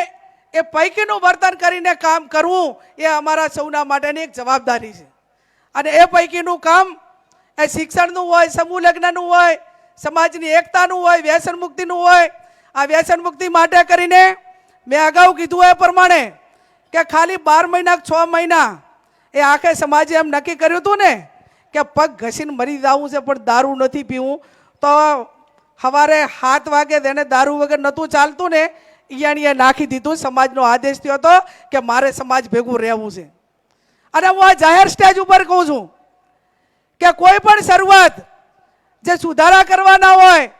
એ પૈકીનું વર્તન કરીને કામ કરવું એ અમારા સૌના માટેની એક જવાબદારી છે. અને એ પૈકીનું કામ એ શિક્ષણનું હોય, સમૂહ લગ્નનું હોય, સમાજની એકતાનું હોય, વ્યસન મુક્તિનું હોય. આ વ્યસન મુક્તિ માટે કરીને મેં અગાઉ કીધું એ પ્રમાણે કે ખાલી 12 મહિના 6 મહિના એ આખે સમાજે એમ નક્કી કર્યું હતું ને કે પગ ઘસીને મરી જવું છે પણ દારૂ નથી પીવું, તો સવારે 7 વાગે તેને દારૂ વગર નહોતું ચાલતું ને એ નાખી દીધું. સમાજનો આદેશ થયો હતો કે મારે સમાજ ભેગું રહેવું છે. અને હું આ જાહેર સ્ટેજ ઉપર કહું છું કે કોઈ પણ શરૂઆત જે સુધારા કરવાના હોય,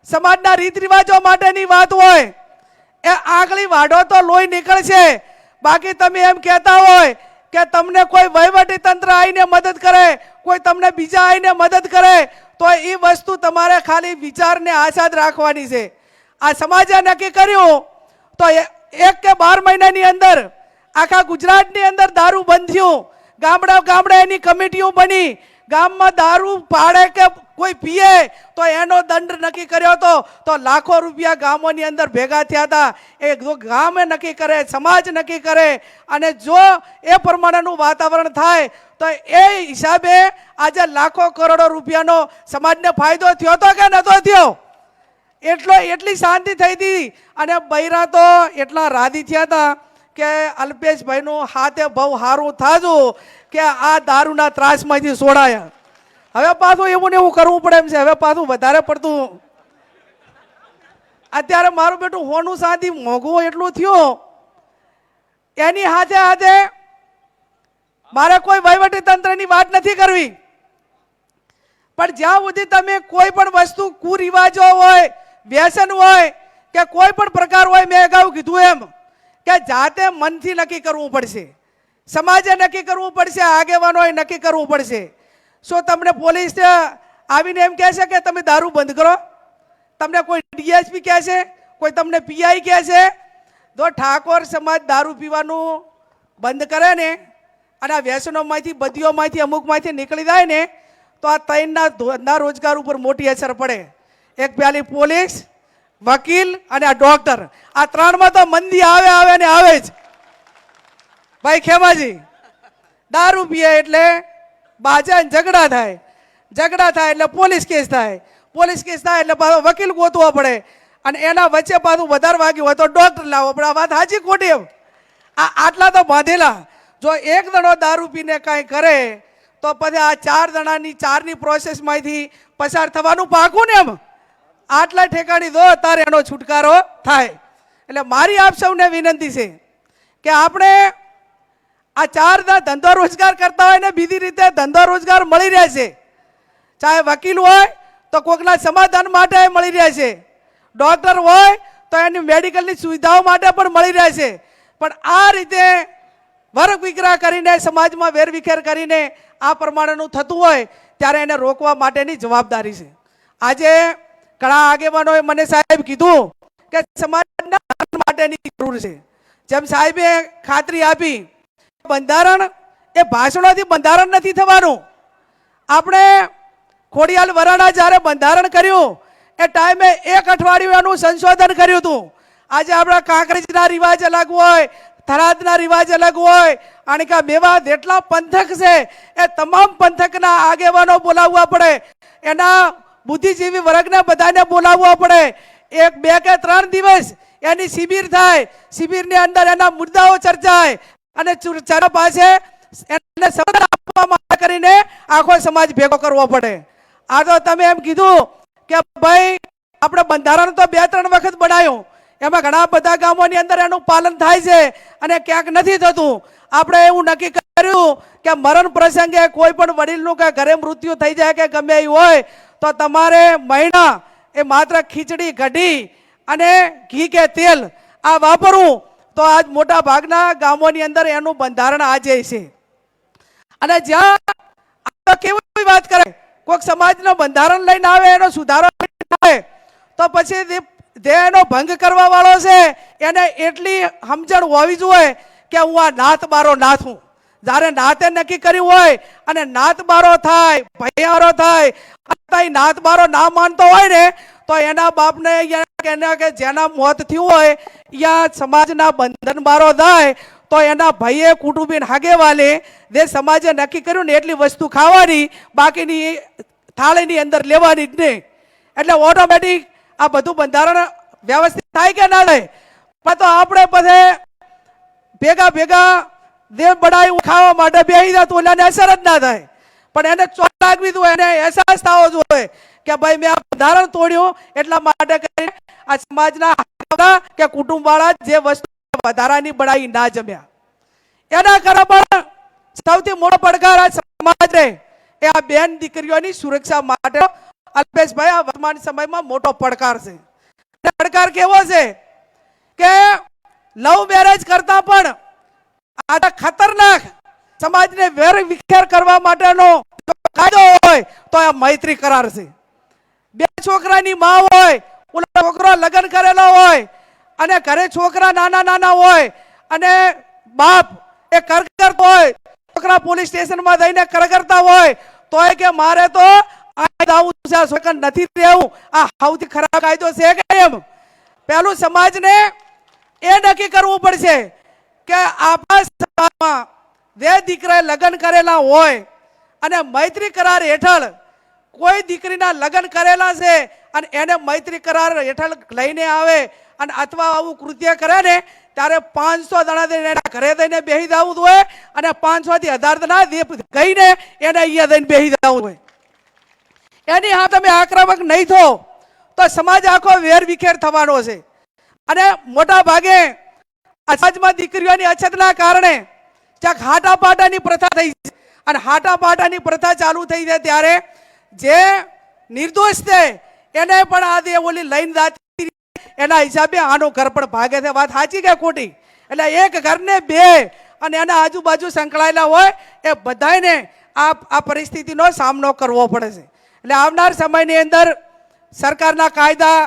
સમાજના રીત રિવાજો માટેની વાત હોય, એ આગલી વાઢો તો લોહી નીકળશે. બાકી તમે એમ કહેતા હોય કે તમને કોઈ વહીવટી તંત્ર આવીને મદદ કરે, કોઈ તમને બીજા આવીને મદદ કરે, તો એ વસ્તુ તમારે ખાલી વિચારને આઝાદ રાખવાની છે. આ સમાજે નક્કી કર્યું તો 1 કે 12 મહિનાની અંદર આખા ગુજરાતની અંદર દારૂ બંધ થયું. ગામડા ગામડા એની કમિટીઓ બની. ગામમાં દારૂ પાડે કે કોઈ પીએ તો એનો દંડ નક્કી કર્યો હતો. તો લાખો રૂપિયા ગામોની અંદર ભેગા થયા હતા. એ જો ગામે નક્કી કરે, સમાજ નક્કી કરે અને જો એ પ્રમાણેનું વાતાવરણ થાય તો એ હિસાબે આજે લાખો કરોડો રૂપિયાનો સમાજને ફાયદો થયો હતો કે નહોતો થયો? એટલી શાંતિ થઈ હતી. અને બૈરા તો એટલા રાજી થયા હતા કે અલ્પેશભાઈનું હાથે બહુ સારું થાજું કે આ દારૂના ત્રાસમાંથી છોડાયા. હવે પાછું એવું ને એવું કરવું પડે એમ છે. હવે પાછું વધારે પડતું અત્યારે મારું બેટું હોનું સાથી મોંઘું એટલું થયું, એની હાથે હાથે મારે કોઈ વહીવટી તંત્રની વાત નથી કરવી, પણ જ્યાં સુધી તમે કોઈ પણ વસ્તુ કુરિવાજો હોય, વ્યસન હોય કે કોઈ પણ પ્રકાર હોય, મેં અગાઉ કીધું એમ કે જાતે મનથી નક્કી કરવું પડશે સમાજે નક્કી કરવું પડશે, આગેવાનોએ નક્કી કરવું પડશે. શું તમને પોલીસ આવીને એમ કહે છે કે તમે દારૂ બંધ કરો? તમને કોઈ ડીએસપી કહે છે? કોઈ તમને પીઆઈ કહે છે? જો ઠાકોર સમાજ દારૂ પીવાનું બંધ કરે ને અને આ વ્યસનોમાંથી, બદીઓમાંથી, અમુકમાંથી નીકળી જાય ને તો આ ત્રણના ધંધા રોજગાર ઉપર મોટી અસર પડે. એક પેલી પોલીસ, વકીલ અને આ ડોક્ટર, આ ત્રણમાં તો મંદી આવે ને આવે જ. ભાઈ ખેમાજી, દારૂ પીએ એટલે બાજા ઝઘડા થાય, ઝઘડા થાય એટલે પોલીસ કેસ થાય, પોલીસ કેસ થાય એટલે પાછો વકીલ ગોતવો પડે અને એના વચ્ચે પાછું વધારે વાગ્યું હોય તો ડોક્ટર લાવવો પડે. આ વાત સાચી ખોટી? એમ આટલા તો બાંધેલા. જો એક જણો દારૂ પીને કાંઈ કરે તો પછી આ ચારની પ્રોસેસમાંથી પસાર થવાનું પાકું ને. એમ આટલા ઠેકાણી દો તારે એનો છુટકારો થાય. એટલે મારી આપ સૌને વિનંતી છે કે આપણે આ ચારના ધંધો રોજગાર કરતા હોય ને બીજી રીતે ધંધો રોજગાર મળી રહે છે. ચાહે વકીલ હોય તો કોઈકના સમાધાન માટે મળી રહે છે, ડોક્ટર હોય તો એની મેડિકલની સુવિધાઓ માટે પણ મળી રહે છે. પણ આ રીતે વર્ગ વિગ્રહ કરીને, સમાજમાં વેરવિખેર કરીને આ પ્રમાણેનું થતું હોય ત્યારે એને રોકવા માટેની જવાબદારી છે. આજે ઘણા આગેવાનોએ મને સાહેબ કીધું કે સમાજના માટેની જરૂર છે. જેમ સાહેબે ખાતરી આપી, બંધારણ એ ભાષણોથી બંધારણ નથી થવાનું. આપણે ખોડિયાલ વરાણા જ્યારે બંધારણ કર્યું એ ટાઈમે 1 અઠવાડિયું એનું સંશોધન કર્યું હતું. આજે આપણા કાંકરેજના રિવાજ અલગ હોય, થરાદના રિવાજ અલગ હોય, અને કે મેવા જેટલા પંથક છે એ તમામ પંથકના આગેવાનો બોલાવવા પડે, એના બુદ્ધિજીવી વર્ગને બધાને બોલાવવા પડે. 1, 2 કે 3 દિવસ એની શિબિર થાય, શિબિરની અંદર એના મુદ્દાઓ ચર્ચાય અને ચર્ચા પાસે એને સમજ આપવા માટે કરીને આખો સમાજ ભેગો કરવો પડે. આ તો તમે એમ કીધું કે ભાઈ આપણે બંધારણ તો 2-3 વખત બનાવ્યું, એમાં ઘણા બધા ગામોની અંદર એનું પાલન થાય છે અને ક્યાંક નથી થતું. આપણે એવું નક્કી કર્યું કે મરણ પ્રસંગે કોઈ પણ વડીલનું કે ઘરે મૃત્યુ થઈ જાય કે ગમે એવું હોય તો તમારે મહિના એ માત્ર ખીચડી, કઢી અને ઘી કે તેલ આ વાપરવું. તો આજ મોટા ભાગના ગામોની અંદર એનું બંધારણ આજે છે. અને જ્યાં કેવી વાત કરે, કોઈક સમાજનું બંધારણ લઈને આવે, એનો સુધારો આવે તો પછી જે એનો ભંગ કરવા વાળો છે એને એટલી સમજણ હોવી જોઈએ કે હું આ નાથ બારો નાથ હું. જ્યારે નાતે નક્કી કર્યું હોય અને નાથ બારો થાય, ભૈયારો થાય, અને નાથ બારો ના માનતો હોય ને તો એના બાપને કે જેના મોત થયું હોય યા સમાજના બંધન બારો થાય તો એના ભાઈએ, કુટુંબી, હાગેવાલે જે સમાજે નક્કી કર્યું ને એટલી વસ્તુ ખાવાની, બાકીની થાળીની અંદર લેવાની જ નહીં. એટલે ઓટોમેટિક આ બધું બંધારણ વ્યવસ્થિત થાય કે ના થાય? પણ તો આપણે પછી ભેગા જે બડાયું ખાવા માટે બેસી જાય તો ઓલાને અસર જ ના થાય. પણ એને ચોટ લાગવી જોઈએ, એને અહેસાસ થવો જોઈએ કે ભાઈ મેં આ બંધારણ તોડ્યું એટલા માટે કરીને આ સમાજના કે કુટુંબવાળા જે વસ્તુ વધારાની બડાઈ ના જમ્યા, એના કારણે પણ સૌથી મોટો પડકાર આ સમાજને એ આ બેન દીકરીઓની સુરક્ષા માટે અલ્પેશભાઈ આ વર્તમાન સમયમાં મોટો પડકાર છે. પડકાર કેવો છે કે લવ મેરેજ કરતા પણ આ ખતરનાક સમાજને વેર વિખેર કરવા માટેનો કાયદો હોય તો આ મૈત્રી કરાર છે. 2 છોકરાની માં હોય, ઓલો છોકરો લગ્ન કરેલો હોય અને ઘરે છોકરા નાના હોય અને બાપ એ કરતો હોય, છોકરા પોલીસ સ્ટેશનમાં જઈને કરતા હોય તો એ કે મારે તો નથી રહેવું. આ સૌથી ખરાબ કાયદો છે કે એમ? પહેલું સમાજને એ નક્કી કરવું પડશે કે આપણા સમાજમાં જે દીકરાએ લગ્ન કરેલા હોય અને મૈત્રી કરાર હેઠળ કોઈ દીકરીના લગ્ન કરેલા છે અને એને મૈત્રી કરાર હેઠળ લઈને આવે અને અથવા આવું કૃત્ય કરે ને ત્યારે 500 જણા એના ઘરે જઈને બેસી જવું હોય અને 500 થી 1000 જણા ગઈને એને અહીંયા જઈને બેસી જવું હોય. એની હા તમે આક્રમક નહીં થો તો સમાજ આખો વેર વિખેર થવાનો છે. અને મોટા ભાગે સમાજમાં દીકરીઓની અછતના કારણે ક્યાંક હાટાપાટાની પ્રથા થઈ છે અને હાટાપાટાની પ્રથા ચાલુ થઈ છે ત્યારે જે નિર્દોષ છે એને પણ આ દે ઓલી લઈને જાતી એના હિસાબે આનું ઘર પણ ભાગે છે. વાત સાચી કે ખોટી? એટલે એક ઘરને 2 અને એના આજુબાજુ સંકળાયેલા હોય એ બધાને આ પરિસ્થિતિનો સામનો કરવો પડે છે. એટલે આવનાર સમયની અંદર સરકારના કાયદા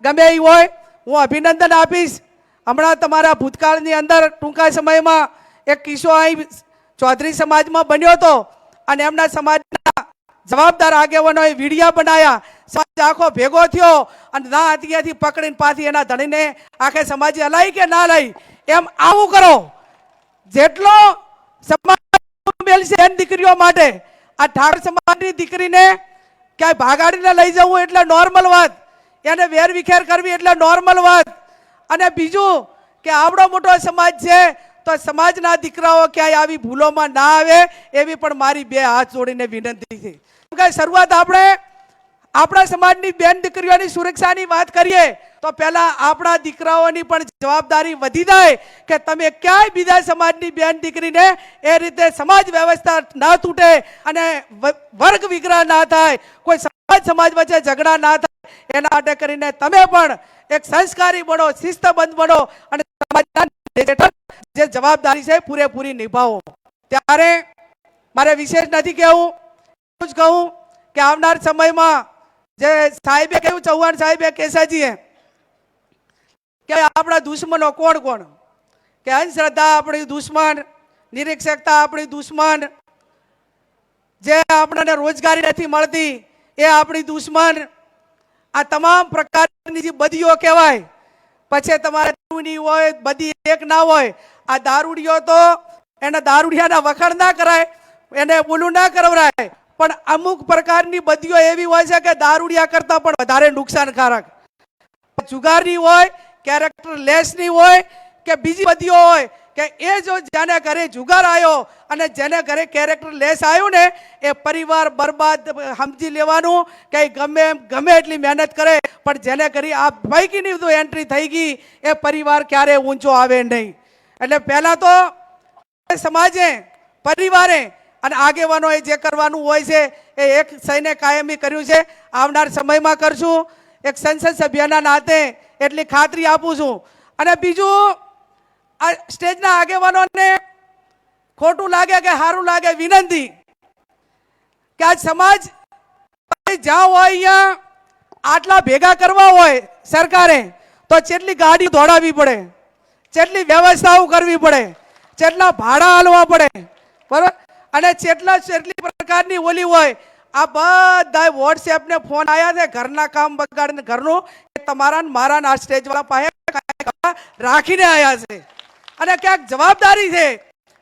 ગમે એ હોય હું અભિનંદન આપીશ. હમણાં તમારા ભૂતકાળની અંદર ટૂંકા સમયમાં એક કિસ્સો અહીં ચૌધરી સમાજમાં બન્યો હતો અને એમના સમાજના જવાબદાર આગેવાનોએ વિડીયા બનાવ્યા. સમાજ આખો ભેગો થયો અને ના હથિયાથી પકડીને પાછી એના ધણીને આખે સમાજે હલાઈ કે ના લઈ એમ આવું કરો. જેટલો સમાજ છે દીકરીઓ માટે આ ઠાકોર સમાજની દીકરીને ક્યાંય ભાગાડીને લઈ જવું એટલે નોર્મલ વાત, એને વેરવિખેર કરવી એટલે નોર્મલ વાત. અને બીજું કે આવડો મોટો સમાજ છે તો સમાજના દીકરાઓ ક્યાંય આવી ભૂલોમાં ના આવે એવી પણ મારી બે હાથ જોડીને વિનંતી છે. શરૂઆત આપણે આપણા સમાજની બેન દીકરીઓની સુરક્ષાની વાત કરીએ તો પહેલા આપણા દીકરાઓની પણ જવાબદારી વધી જાય કે તમે ક્યાંય બીજા સમાજની બેન દીકરીને એ રીતે સમાજ વ્યવસ્થા ના તૂટે અને વર્ગ વિગ્રહ ના થાય, કોઈ સમાજ વચ્ચે ઝઘડા ના થાય, એના માટે કરીને તમે પણ એક સંસ્કારી બનો, શિસ્તબદ્ધ બનો અને સમાજના જે જવાબદારી છે પૂરેપૂરી નિભાવો. ત્યારે મારે વિશેષ નથી કહેવું, જ કહું કે આવનાર સમયમાં જે સાહેબે કહ્યું, ચૌહાણ સાહેબે, કેસાજીએ કે આપણા દુશ્મનો કોણ કોણ, કે અંધશ્રદ્ધા આપણી દુશ્મન, નિરીક્ષકતા આપણી દુશ્મન, જે આપણને રોજગારી નથી મળતી એ આપણી દુશ્મન, આ તમામ પ્રકારની જે બદીઓ કહેવાય. પછી તમારે દારૂની હોય બધી એક ના હોય. આ દારૂડિયો તો એને દારૂડિયાના વખાણ ના કરાય, એને બોલું ના કરવરાય, પણ અમુક પ્રકારની બદીઓ એવી હોય છે કે દારૂડિયા કરતા પણ વધારે નુકસાનકારક. જુગારની હોય, કેરેક્ટર લેસની હોય કે બીજી બદીઓ હોય કે એ જો જેને ઘરે જુગાર આવ્યો અને જેને ઘરે કેરેક્ટર લેસ આવ્યું ને એ પરિવાર બરબાદ સમજી લેવાનું કે ગમે એટલી મહેનત કરે પણ જેને ઘરે આ પૈકીની તો એન્ટ્રી થઈ ગઈ એ પરિવાર ક્યારે ઊંચો આવે નહીં. એટલે પહેલા તો સમાજે, પરિવારે અને આગેવાનોએ જે કરવાનું હોય છે એ એક સહીને કાયમી કર્યું છે, આવનાર સમયમાં કરશું. એક સંસદ સભ્યના નાતે એટલી ખાતરી આપું છું. અને બીજું, આ સ્ટેજના આગેવાનોને ખોટું લાગે કે સારું લાગે, વિનંતી કે આ સમાજ જ્યાં હોય અહીંયા આટલા ભેગા કરવા હોય સરકારે તો કેટલી ગાડી દોડાવવી પડે, કેટલી વ્યવસ્થાઓ કરવી પડે, કેટલા ભાડા હાલવા પડે, બરોબર, અને કેટલી પ્રકારની ઓલી હોય. આ બધા વોટ્સએપ ને ફોન આવ્યા છે ઘરના કામ બગાડીને ઘરનું, એ તમારા મારા આ સ્ટેજ વાળા પાસે રાખીને આવ્યા છે. અને ક્યાંક જવાબદારી છે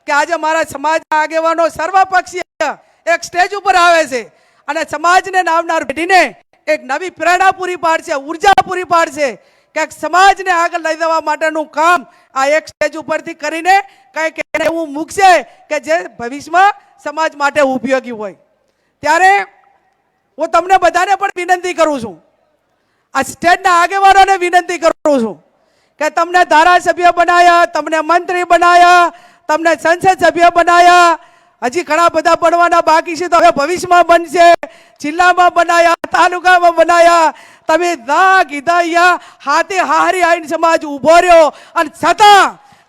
કે આજે મારા સમાજના આગેવાનો સર્વપક્ષીય એક સ્ટેજ ઉપર આવે છે અને સમાજને આવનાર પેઢીને એક નવી પ્રેરણા પૂરી પાડશે, ઉર્જા પૂરી પાડશે, કે સમાજને આગળ લઈ જવા માટેનું કામ આ એક સ્ટેજ ઉપરથી કરીને કંઈક એવું મૂકશે કે જે ભવિષ્યમાં સમાજ માટે ઉપયોગી હોય. ત્યારે હું તમને બધાને પણ વિનંતી કરું છું, આ સ્ટેજના આગેવાનોને વિનંતી કરું છું કે તમને ધારાસભ્ય બનાવ્યા, તમને મંત્રી બનાવ્યા, તમને સંસદ સભ્ય બનાવ્યા, હજી ઘણા બધા બનવાના બાકી છે તો હવે ભવિષ્યમાં બનશે. જિલ્લામાં બનાવ્યા, તાલુકામાં બનાવ્યા, તમે ના કીધા અહીંયા હાથે હારી આવીને સમાજ ઉભો રહ્યો અને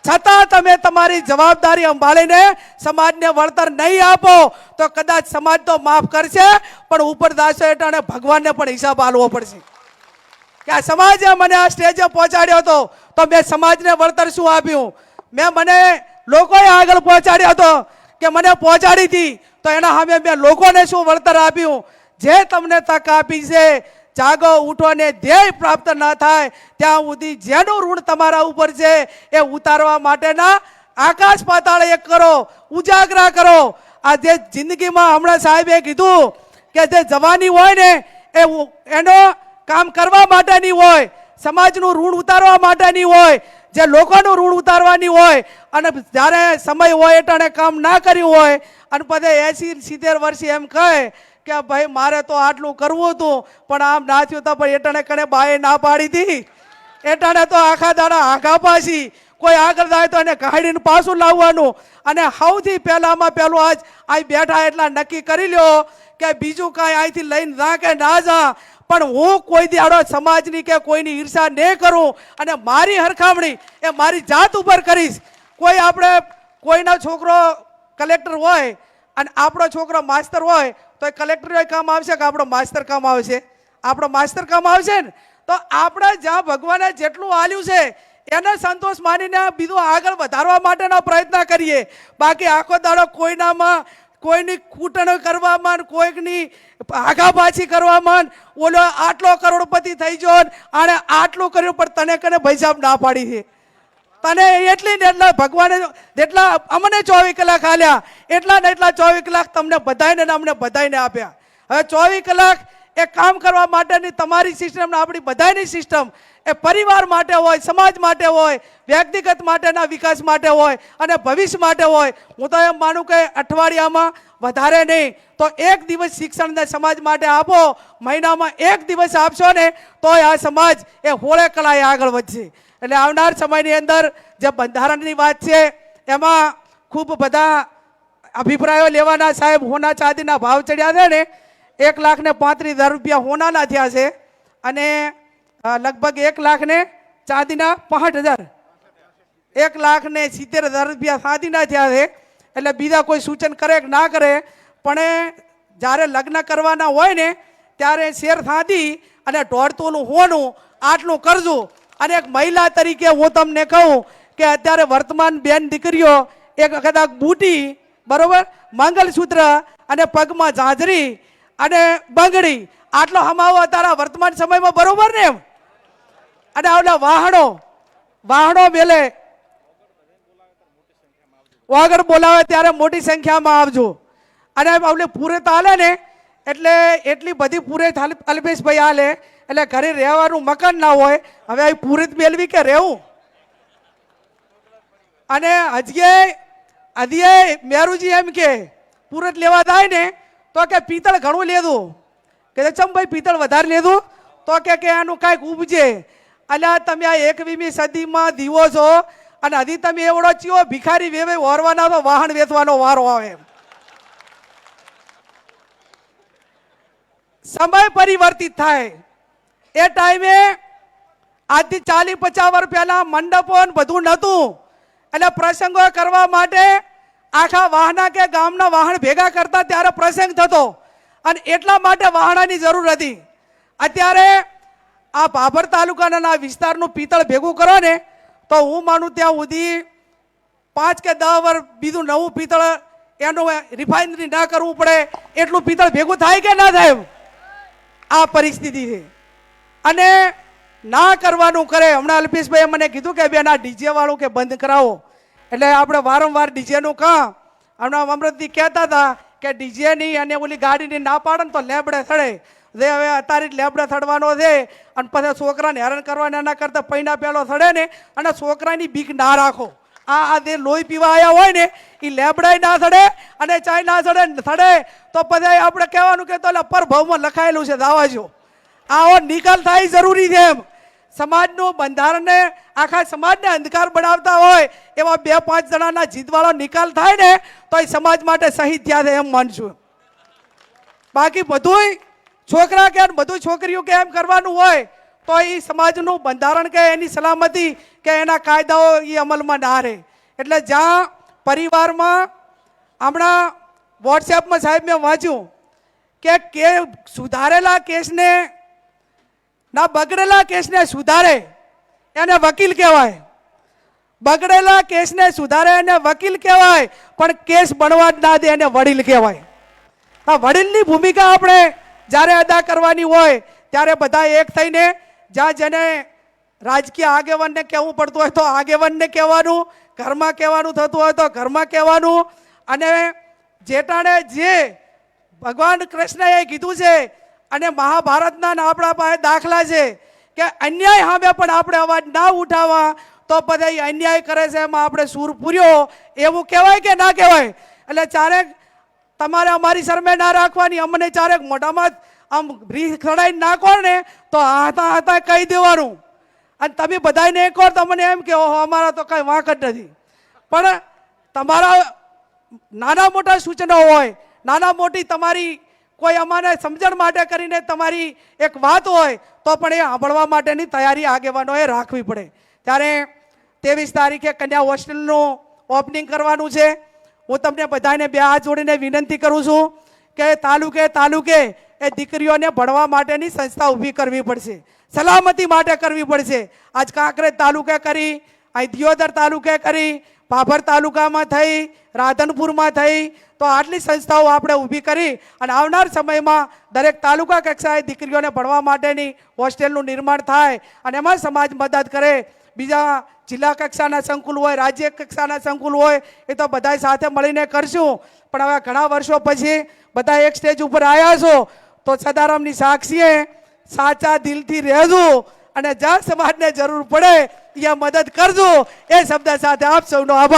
છતાં તમે તમારી જવાબદારી સંભાળીને સમાજને વળતર નહીં આપો તો કદાચ સમાજ તો માફ કરશે પણ ઉપર દાસો હેઠળ ભગવાનને પણ હિસાબ આપવો પડશે. કે આ સમાજે મને આ સ્ટેજે પહોંચાડ્યો હતો તો મેં સમાજને વળતર શું આપ્યું, મને લોકોએ આગળ પહોંચાડ્યો હતો કે મને પહોંચાડી હતી તો એના સામે મેં લોકોને શું વળતર આપ્યું. જે તમને તક આપી છે, જાગો, ઉઠો ને ધ્યેય પ્રાપ્ત ન થાય ત્યાં સુધી જેનું ઋણ તમારા ઉપર છે એ ઉતારવા માટેના આકાશ પાતાળ એક કરો, ઉજાગરા કરો. આ જે જિંદગીમાં હમણાં સાહેબે કીધું કે જે જવાની હોય ને એનો કામ કરવા માટેની હોય, સમાજનું ઋણ ઉતારવા માટેની હોય, જે લોકોનું ઋણ ઉતારવાની હોય અને જ્યારે સમય હોય એટલે કામ ના કર્યું હોય અને પછી 80-70 વર્ષે એમ કહે કે ભાઈ મારે તો આટલું કરવું હતું પણ આમ ના થયું તો પણ એટાણે કણે બાએ ના પાડી હતી, એટાણે તો આખા દાડા આઘા પાછી કોઈ આગળ જાય તો એને કાઢીને પાછું લાવવાનું. અને સૌથી પહેલામાં પહેલું આજ અહીં બેઠા એટલા નક્કી કરી લ્યો કે બીજું કાંઈ અહીંથી લઈને ના કે ના જા પણ હું કોઈ દાડો સમાજની કે કોઈની ઈર્ષા નહીં કરું અને મારી હરખામણી એ મારી જાત ઉપર કરીશ. કોઈનો છોકરો કલેક્ટર હોય અને આપણો છોકરો માસ્તર હોય તો એ કલેક્ટર કામ આવશે કે આપણો માસ્તર કામ આવશે? આપણો માસ્તર કામ આવશે ને. તો આપણે જ્યાં ભગવાને જેટલું આલ્યું છે એને સંતોષ માનીને બીજું આગળ વધારવા માટેનો પ્રયત્ન કરીએ. બાકી આખો દાડો કોઈનામાં કોઈની કૂટણ કરવામાં, કોઈકની આઘાપાછી કરવામાં, ઓલો આટલો કરોડપતિ થઈ ગયો અને આટલું કર્યું પણ તને કને ભૈસાબ ના પાડી છે. તને એટલી ને એટલા ભગવાને જેટલા અમને 24 કલાક આલ્યા એટલા ને એટલા 24 કલાક તમને બધાને ને અમને બધાને આપ્યા. હવે 24 કલાક એ કામ કરવા માટેની તમારી સિસ્ટમ ને આપણી બધાની સિસ્ટમ એ પરિવાર માટે હોય, સમાજ માટે હોય, વ્યક્તિગત માટેના વિકાસ માટે હોય અને ભવિષ્ય માટે હોય. હું તો એમ માનું કે અઠવાડિયામાં વધારે નહીં તો એક દિવસ શિક્ષણને સમાજ માટે આપો, મહિનામાં એક દિવસ આપશો ને તો આ સમાજ એ હોળે કળાએ આગળ વધશે. એટલે આવનાર સમયની અંદર જે બંધારણની વાત છે એમાં ખૂબ બધા અભિપ્રાયો લેવાના. સાહેબ, હોના ચાંદીના ભાવ ચડ્યા છે ને, 1,35,000 રૂપિયા હોનાના થયા છે અને લગભગ 1,00,000 ચાંદીના 65,000, 1,70,000 રૂપિયા ચાંદીના થયા છે. એટલે બીજા કોઈ સૂચન કરે કે ના કરે, પણ જ્યારે લગ્ન કરવાના હોય ને ત્યારે શેર ચાંદી અને 1.5 તોલું હોનું આટલું કરજો. અને એક મહિલા તરીકે હું તમને કહું કે અત્યારે વર્તમાન બેન દીકરીઓ એક કદાચ બુટી, બરોબર, મંગલસૂત્ર અને પગમાં ઝાંઝરી અને બંગડી આટલો હમાવો તારા વર્તમાન સમયમાં, બરોબર ને? એમ અને આવલા વાહણો મેલે વગર બોલાવે ત્યારે મોટી સંખ્યામાં આવજો. અને આવલે પૂરે હાલે ને એટલે એટલી બધી પૂરે અલ્પેશભાઈ હાલે એટલે ઘરે રહેવાનું મકાન ના હોય. હવે આ પૂરી મેળવી કે રહેવું? અને હજી મેરુજી એમ કે પૂરત લેવા થાય ને તો કે પિત્તળ ઘણું લેવું, કે ચમ ભાઈ પિત્તળ વધારે લેવું તો કે આનું કાંઈક ઉપજે. અલ્યા તમે આ 21મી સદીમાં દીવો છો અને હજી તમે એવડો ચિયો ભિખારી વેવે ઓરવાના તો વાહન વેચવાનો વારો આવે. સમય પરિવર્તિત થાય. એ ટાઈમે આજથી 40-50 વર્ષ પહેલા મંડપો બધું નહોતું એટલે પ્રસંગો કરવા માટે આખા વાહના કે ગામના વાહન ભેગા કરતા ત્યારે પ્રસંગ થતો અને એટલા માટે વાહણાની જરૂર હતી. અત્યારે આ ભાભર તાલુકાના વિસ્તારનું પિત્તળ ભેગું કરો ને તો હું માનું ત્યાં સુધી 5 કે 10 વર્ષ બીજું નવું પિત્તળ એનું રિફાઇનરી ના કરવું પડે એટલું પિત્તળ ભેગું થાય કે ના થાય? આ પરિસ્થિતિ છે અને ના કરવાનું કરે. હમણાં અલ્પેશભાઈએ મને કીધું કે બેન આ ડીજે વાળું કે બંધ કરાવો. એટલે આપણે વારંવાર ડીજેનું કામ હમણાં અમૃતજી કહેતા હતા કે ડીજેની અને ઓલી ગાડીની ના પાડે ને તો લેબડે થડે. હવે અત્યારે લેબડે થડવાનો છે અને પછી છોકરાને હેરાન કરવાના એના કરતાં પૈના પહેલો થડે ને અને છોકરાની બીક ના રાખો. આ જે લોહી પીવા આવ્યા હોય ને એ લેબડાય ના થડે અને ચાય ના થડે તો પછી આપણે કહેવાનું કે તો પરભવમાં લખાયેલું છે દાવાજો. આવો નિકાલ થાય જરૂરી છે. એમ સમાજનું બંધારણને આખા સમાજને અંધકાર બનાવતા હોય એવા 2-5 જણાના જીતવાળો નિકાલ થાય ને તો એ સમાજ માટે શહીદ થયા છે એમ માનશું. બાકી બધું છોકરા કે બધું છોકરીઓ કે એમ કરવાનું હોય તો એ સમાજનું બંધારણ કે એની સલામતી કે એના કાયદાઓ એ અમલમાં ના રહે. એટલે જ્યાં પરિવારમાં હમણાં વોટ્સએપમાં સાહેબ મેં વાંચ્યું કે સુધારેલા કેસને ના બગડેલા કેસને સુધારે એને વકીલ કહેવાય, બગડેલા કેસને સુધારે એને વકીલ કહેવાય, પણ કેસ બનવા જ ના દે એને વડીલ કહેવાય. આ વડીલની ભૂમિકા આપણે જ્યારે અદા કરવાની હોય ત્યારે બધા એક થઈને જ્યાં જેને રાજકીય આગેવાનને કહેવું પડતું હોય તો આગેવાનને કહેવાનું, ઘરમાં કહેવાનું થતું હોય તો ઘરમાં કહેવાનું. અને જેટાણે જે ભગવાન કૃષ્ણએ કીધું છે અને મહાભારતના આપણા પાસે દાખલા છે કે અન્યાય સામે પણ આપણે અવાજ ના ઉઠાવવા તો પછી અન્યાય કરે છે એમાં આપણે સૂર પૂર્યો એવું કહેવાય કે ના કહેવાય? એટલે ચારેક તમારે અમારી શરમે ના રાખવાની, અમને ચારેક મોઢામાં આમ રીસ ખડાઈને નાખો ને તો હાથા કહી દેવાનું. અને તમે બધાને કહો તો મને એમ કે ઓહો અમારા તો કઈ વાંક જ નથી. પણ તમારા નાના મોટા સૂચનો હોય, નાના મોટી તમારી કોઈ અમારે સમજણ માટે કરીને તમારી એક વાત હોય તો પણ એ સાંભળવા માટેની તૈયારી આગેવાનોએ રાખવી પડે. ત્યારે 23 તારીખે કન્યા હોસ્ટેલનું ઓપનિંગ કરવાનું છે. હું તમને બધાને બે હાથ જોડીને વિનંતી કરું છું કે તાલુકે એ દીકરીઓને ભણવા માટેની સંસ્થા ઊભી કરવી પડશે, સલામતી માટે કરવી પડશે. આજ કાંકરેજ તાલુકે કરી, અહીં દિયોદર તાલુકે કરી, ભાભર તાલુકામાં થઈ, રાધનપુરમાં થઈ, તો આટલી સંસ્થાઓ આપણે ઊભી કરી અને આવનાર સમયમાં દરેક તાલુકા કક્ષાએ દીકરીઓને ભણવા માટેની હોસ્ટેલનું નિર્માણ થાય અને એમાં સમાજ મદદ કરે. બીજા જિલ્લા કક્ષાના સંકુલ હોય, રાજ્ય કક્ષાના સંકુલ હોય, એ તો બધા સાથે મળીને કરશું. પણ હવે ઘણા વર્ષો પછી બધા એક સ્ટેજ ઉપર આવ્યા છો, તો સદારામની સાક્ષીએ સાચા દિલથી રહેજો અને જ્યાં સમાજને જરૂર પડે ત્યાં મદદ કરજો. એ શબ્દ સાથે આપ સૌનો આભાર.